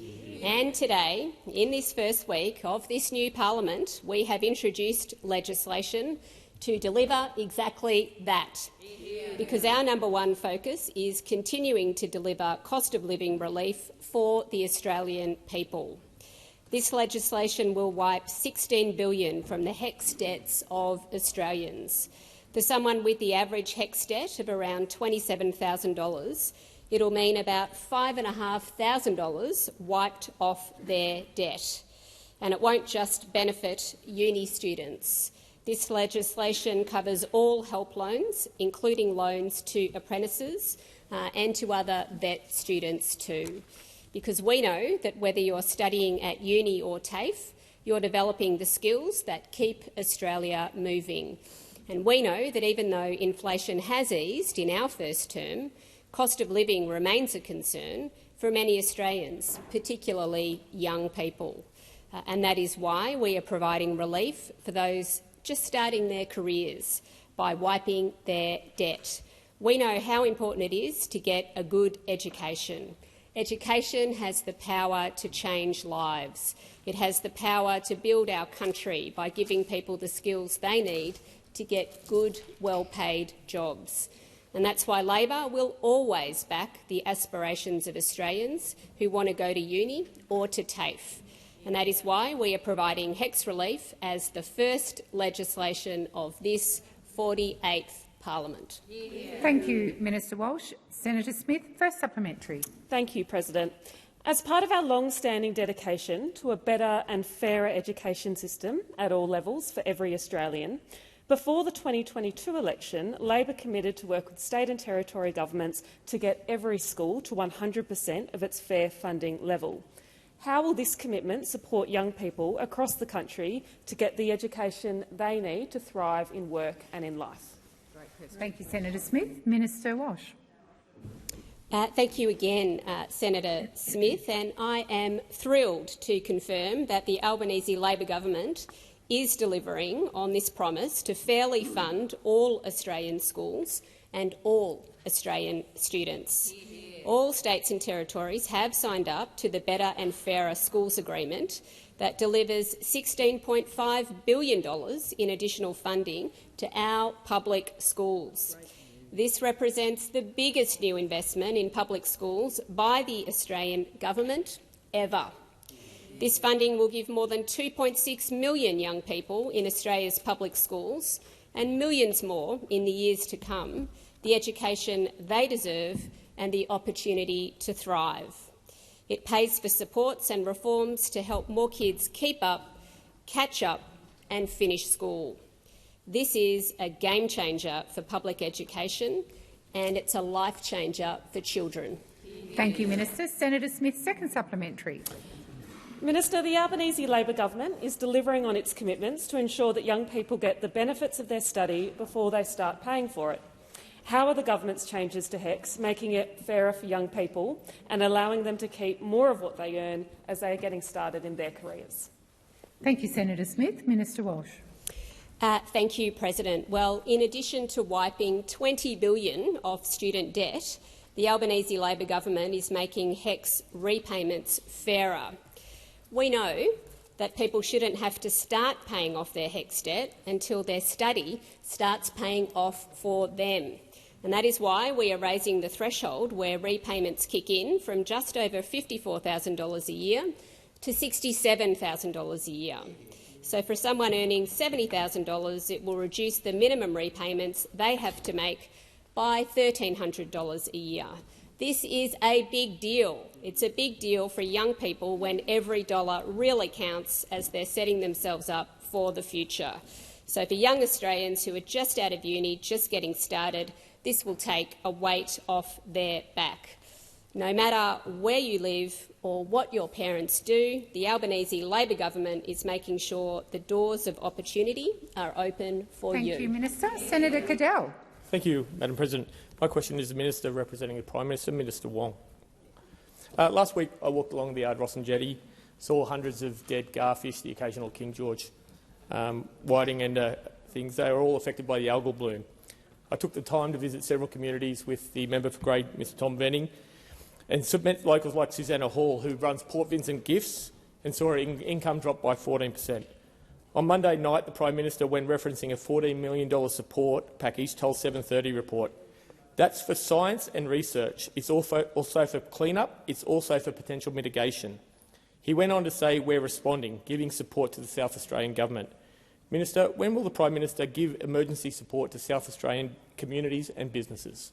And today, in this first week of this new parliament, we have introduced legislation to deliver exactly that, because our number one focus is continuing to deliver cost-of-living relief for the Australian people. This legislation will wipe $16 billion from the HECS debts of Australians. For someone with the average HECS debt of around $27,000, it'll mean about $5,500 wiped off their debt. And it won't just benefit uni students. This legislation covers all help loans, including loans to apprentices and to other VET students too, because we know that whether you're studying at uni or TAFE, you're developing the skills that keep Australia moving. And we know that even though inflation has eased in our first term, cost of living remains a concern for many Australians, particularly young people. And that is why we are providing relief for those just starting their careers by wiping their debt. We know how important it is to get a good education, Education has the power to change lives. It has the power to build our country by giving people the skills they need to get good, well-paid jobs. And that's why Labor will always back the aspirations of Australians who want to go to uni or to TAFE. And that is why we are providing HECS relief as the first legislation of this 48th Parliament. Thank you, Minister Walsh. Senator Smith, first supplementary. Thank you, President. As part of our long-standing dedication to a better and fairer education system at all levels for every Australian, before the 2022 election, Labor committed to work with state and territory governments to get every school to 100% of its fair funding level. How will this commitment support young people across the country to get the education they need to thrive in work and in life? Thank you, Senator Smith. Minister Walsh. Thank you again, Senator Smith, and I am thrilled to confirm that the Albanese Labor government is delivering on this promise to fairly fund all Australian schools and all Australian students. All states and territories have signed up to the Better and Fairer Schools Agreement that delivers $16.5 billion in additional funding to our public schools. This represents the biggest new investment in public schools by the Australian government ever. This funding will give more than 2.6 million young people in Australia's public schools and millions more in the years to come the education they deserve and the opportunity to thrive. It pays for supports and reforms to help more kids keep up, catch up and finish school. This is a game-changer for public education and it's a life-changer for children. Thank you, Minister. Senator Smith, second supplementary. Minister, the Albanese Labor government is delivering on its commitments to ensure that young people get the benefits of their study before they start paying for it. How are the government's changes to HECS making it fairer for young people and allowing them to keep more of what they earn as they are getting started in their careers? Thank you, Senator Smith. Minister Walsh. Thank you, President. Well, in addition to wiping $20 billion off student debt, the Albanese Labor government is making HECS repayments fairer. We know that people shouldn't have to start paying off their HECS debt until their study starts paying off for them. And that is why we are raising the threshold where repayments kick in from just over $54,000 a year to $67,000 a year. So for someone earning $70,000, it will reduce the minimum repayments they have to make by $1,300 a year. This is a big deal. It's a big deal for young people when every dollar really counts as they're setting themselves up for the future. So for young Australians who are just out of uni, just getting started, this will take a weight off their back. No matter where you live or what your parents do, the Albanese Labor government is making sure the doors of opportunity are open for you. Thank you, Minister. Senator Cadell. Thank you, Madam President. My question is the Minister representing the Prime Minister, Minister Wong. Last week I walked along the Ardrossan Jetty, saw hundreds of dead garfish, the occasional King George, whiting and things. They were all affected by the algal bloom. I took the time to visit several communities with the member for Grade, Mr Tom Venning, and met locals like Susanna Hall, who runs Port Vincent Gifts, and saw her income drop by 14%. On Monday night, the Prime Minister, when referencing a $14 million support package, told 7:30 report, "That's for science and research. It's also for clean-up. It's also for potential mitigation." He went on to say, "We're responding, giving support to the South Australian government." Minister, when will the Prime Minister give emergency support to South Australian communities and businesses?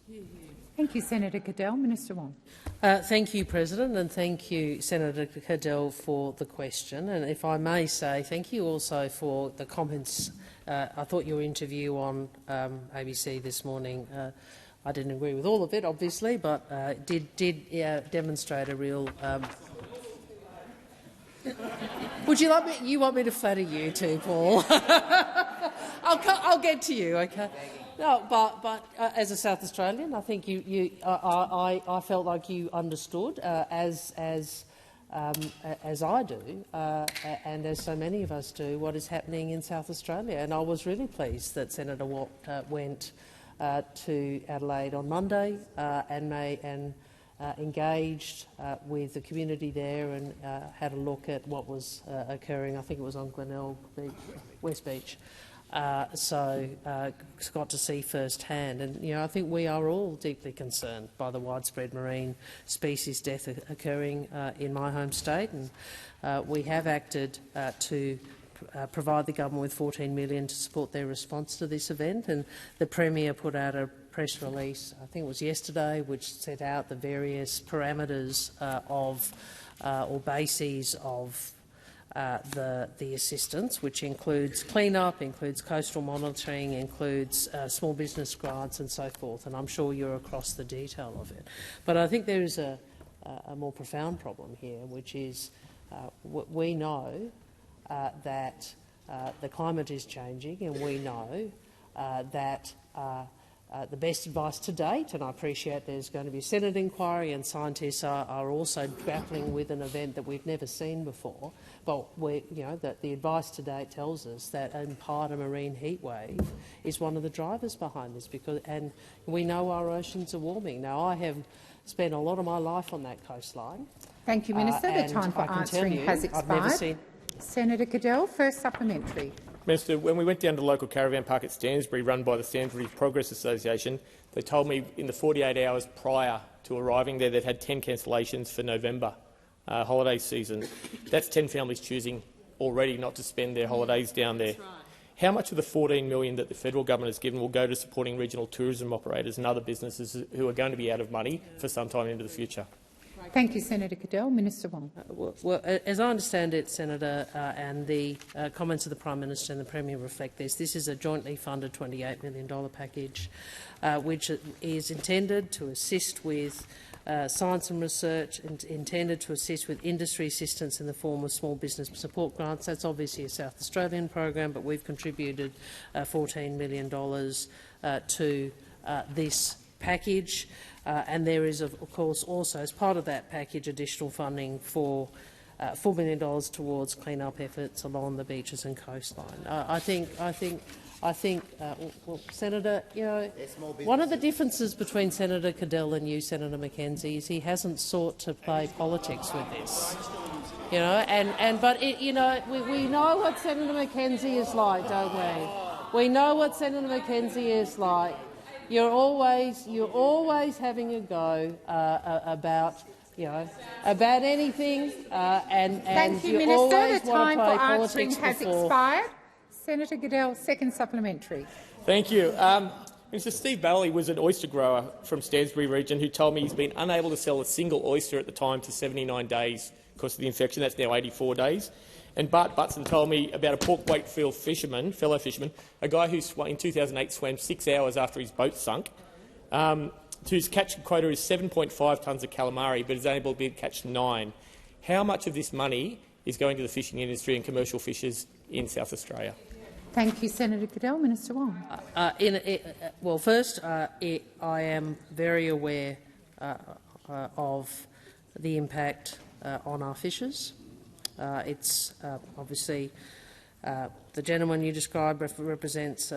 Thank you, Senator Cadell. Minister Wong. Thank you, President, and thank you, Senator Cadell, for the question. And if I may say, thank you also for the comments. I thought your interview on ABC this morning, I didn't agree with all of it, obviously, but did demonstrate a real. Would you like me? You want me to flatter you too, Paul? I'll get to you, okay? No, but as a South Australian, I think I felt like you understood, as I do, and as so many of us do, what is happening in South Australia. And I was really pleased that Senator Watt went to Adelaide on Monday and engaged with the community there and had a look at what was occurring. I think it was on Glenelg Beach, West Beach. So got to see firsthand, and I think we are all deeply concerned by the widespread marine species death occurring in my home state, and we have acted to provide the government with $14 million to support their response to this event, and the Premier put out a press release, I think it was yesterday, which set out the various parameters or bases of the assistance, which includes clean-up, includes coastal monitoring, includes small business grants and so forth, and I'm sure you're across the detail of it. But I think there is a more profound problem here, which is we know that the climate is changing, and we know that the best advice to date, and I appreciate there's going to be a Senate inquiry and scientists are also grappling with an event that we've never seen before, but that the advice to date tells us that in part a marine heat wave is one of the drivers behind this, and we know our oceans are warming. Now, I have spent a lot of my life on that coastline. Thank you, Minister. The time for answering has expired. Senator Cadell, first supplementary. Minister, when we went down to the local caravan park at Stansbury, run by the Stansbury Progress Association, they told me in the 48 hours prior to arriving there they'd had 10 cancellations for November holiday season. That's 10 families choosing already not to spend their holidays down there. How much of the $14 million that the federal government has given will go to supporting regional tourism operators and other businesses who are going to be out of money for some time into the future? Thank you, Senator Cadell. Minister Wong. Well, as I understand it, Senator, and the comments of the Prime Minister and the Premier reflect this, this is a jointly funded $28 million package which is intended to assist with science and research, and intended to assist with industry assistance in the form of small business support grants. That's obviously a South Australian program, but we've contributed $14 million to this package. And there is, of course, also, as part of that package, additional funding for $4 million towards clean-up efforts along the beaches and coastline. I think, well, Senator, one of the differences between Senator Cadell and you, Senator McKenzie, is he hasn't sought to play politics with this. We know what Senator McKenzie is like, don't we? We know what Senator McKenzie is like. You're always having a go about anything, and Thank you, you Minister. always The want time to for play answering politics has before. expired. Senator Cadell, second supplementary. Thank you. Mr. Steve Balley was an oyster grower from Stansbury region who told me he's been unable to sell a single oyster at the time for 79 days because of the infection. That's now 84 days. And Bart Butson told me about a Port Wakefield fellow fisherman, a guy who in 2008 swam 6 hours after his boat sunk, whose catch quota is 7.5 tonnes of calamari, but is able to catch 9. How much of this money is going to the fishing industry and commercial fishers in South Australia? Thank you, Senator Cadell. Minister Wong. Well, first, I am very aware of the impact on our fishers. It's obviously the gentleman you described represents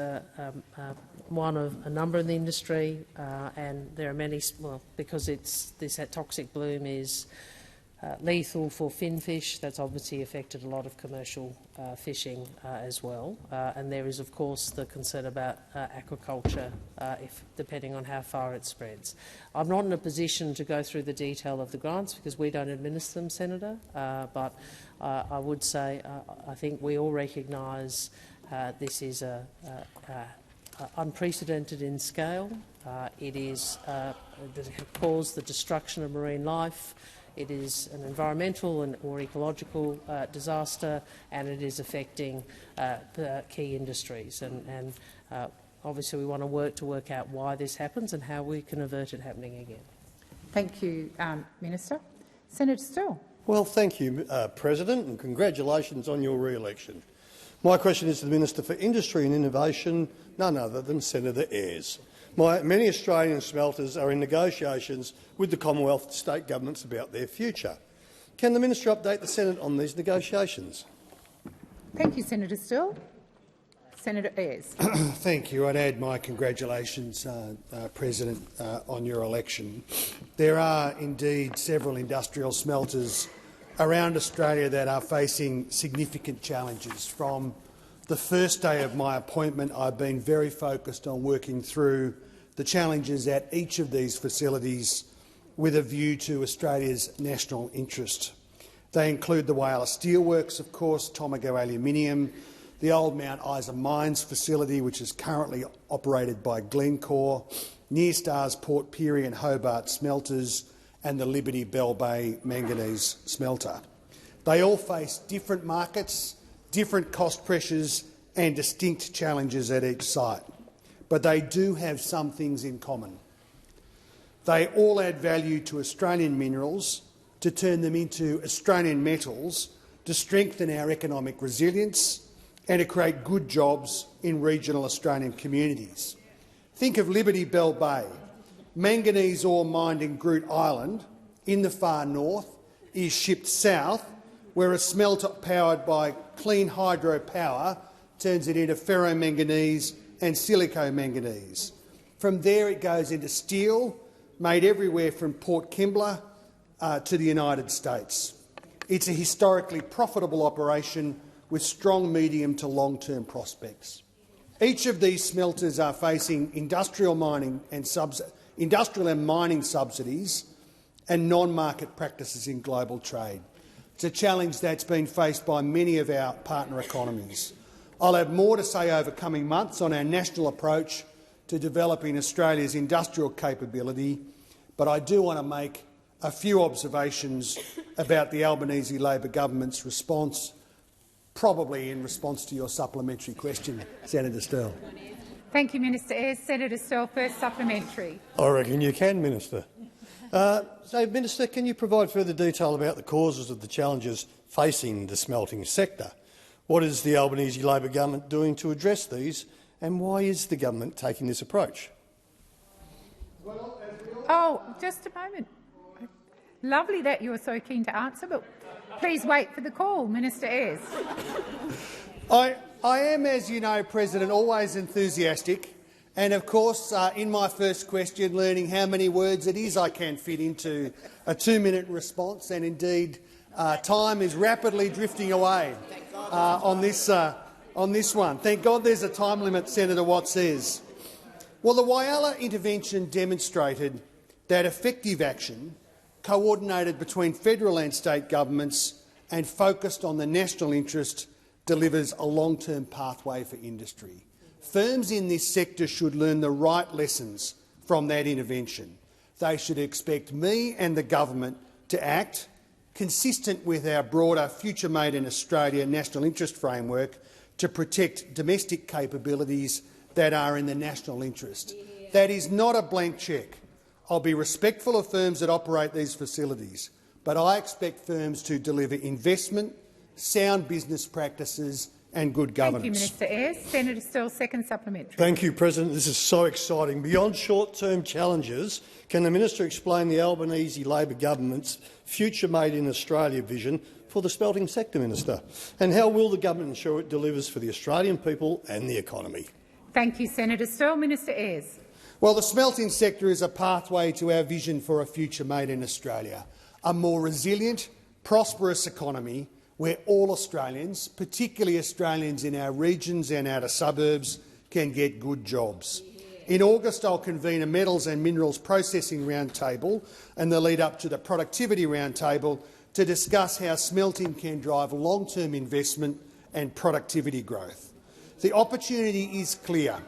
one of a number in the industry, and there are many. Well, because this toxic bloom is lethal for finfish. That's obviously affected a lot of commercial fishing as well. And there is, of course, the concern about aquaculture, depending on how far it spreads. I'm not in a position to go through the detail of the grants because we don't administer them, Senator, but I would say I think we all recognise this is unprecedented in scale. It is caused the destruction of marine life. It is an environmental or ecological disaster, and it is affecting key industries. And obviously, we want to work out why this happens and how we can avert it happening again. Thank you, Minister. Senator Sterle. Well, thank you, President, and congratulations on your re-election. My question is to the Minister for Industry and Innovation, none other than Senator Ayres. Many Australian smelters are in negotiations with the Commonwealth state governments about their future. Can the Minister update the Senate on these negotiations? Thank you, Senator Sterle. Senator Ayres. Thank you. I'd add my congratulations, President, on your election. There are indeed several industrial smelters around Australia that are facing significant challenges. From the first day of my appointment, I've been very focused on working through the challenges at each of these facilities with a view to Australia's national interest. They include the Whyalla Steelworks, of course, Tomago Aluminium, the Old Mount Isa Mines facility, which is currently operated by Glencore, Nyrstar's Port Pirie and Hobart smelters, and the Liberty Bell Bay manganese smelter. They all face different markets, different cost pressures and distinct challenges at each site. But they do have some things in common. They all add value to Australian minerals to turn them into Australian metals, to strengthen our economic resilience and to create good jobs in regional Australian communities. Think of Liberty Bell Bay. Manganese ore mined in Groote Island in the far north is shipped south, where a smelter powered by clean hydropower turns it into ferromanganese and silicomanganese. From there it goes into steel, made everywhere from Port Kembla to the United States. It's a historically profitable operation with strong medium to long-term prospects. Each of these smelters are facing industrial and mining subsidies and non-market practices in global trade. It's a challenge that's been faced by many of our partner economies. I'll have more to say over coming months on our national approach to developing Australia's industrial capability, but I do want to make a few observations about the Albanese Labor government's response, probably in response to your supplementary question, Senator Sterle. Thank you, Minister Ayres. Senator Sterle, first supplementary. I reckon you can, Minister. Minister, can you provide further detail about the causes of the challenges facing the smelting sector? What is the Albanese Labor government doing to address these, and why is the government taking this approach? Oh, just a moment. Lovely that you are so keen to answer, but please wait for the call. Minister Ayres. I am, as you know, President, always enthusiastic, and of course, in my first question, learning how many words it is I can fit into a 2-minute response, and indeed, time is rapidly drifting away on this one. Thank God there's a time limit, Senator Watt says. Well, the Whyalla intervention demonstrated that effective action, coordinated between federal and state governments and focused on the national interest, delivers a long-term pathway for industry. Firms in this sector should learn the right lessons from that intervention. They should expect me and the government to act consistent with our broader Future Made in Australia national interest framework to protect domestic capabilities that are in the national interest. That is not a blank cheque. I'll be respectful of firms that operate these facilities, but I expect firms to deliver investment, sound business practices and good governance. Thank you, Minister Ayres. Senator Sterle, second supplementary. Thank you, President. This is so exciting. Beyond short-term challenges, can the minister explain the Albanese Labor government's Future Made in Australia vision for the smelting sector, Minister? And how will the government ensure it delivers for the Australian people and the economy? Thank you, Senator Sterle. Minister Ayres. Well, the smelting sector is a pathway to our vision for a future made in Australia, a more resilient, prosperous economy where all Australians, particularly Australians in our regions and outer suburbs, can get good jobs. In August, I'll convene a metals and minerals processing roundtable and the lead-up to the productivity roundtable to discuss how smelting can drive long-term investment and productivity growth. The opportunity is clear.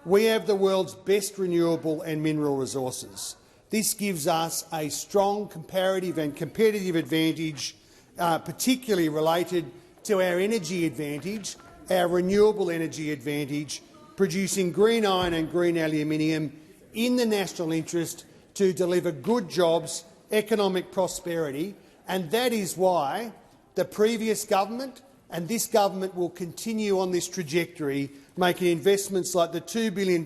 We have the world's best renewable and mineral resources. This gives us a strong comparative and competitive advantage, particularly related to our energy advantage, our renewable energy advantage, producing green iron and green aluminium in the national interest to deliver good jobs, economic prosperity, and that is why the previous government and this government will continue on this trajectory, making investments like the $2 billion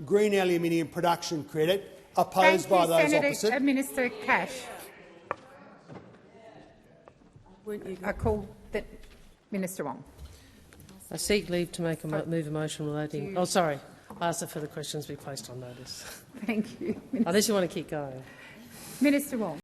green aluminium production credit opposed by those opposite. Minister Cash. I call Minister Wong. I seek leave to make move a motion relating. Oh, sorry. I ask that further questions be placed on notice. Thank you. Unless you want to keep going. Minister Wong.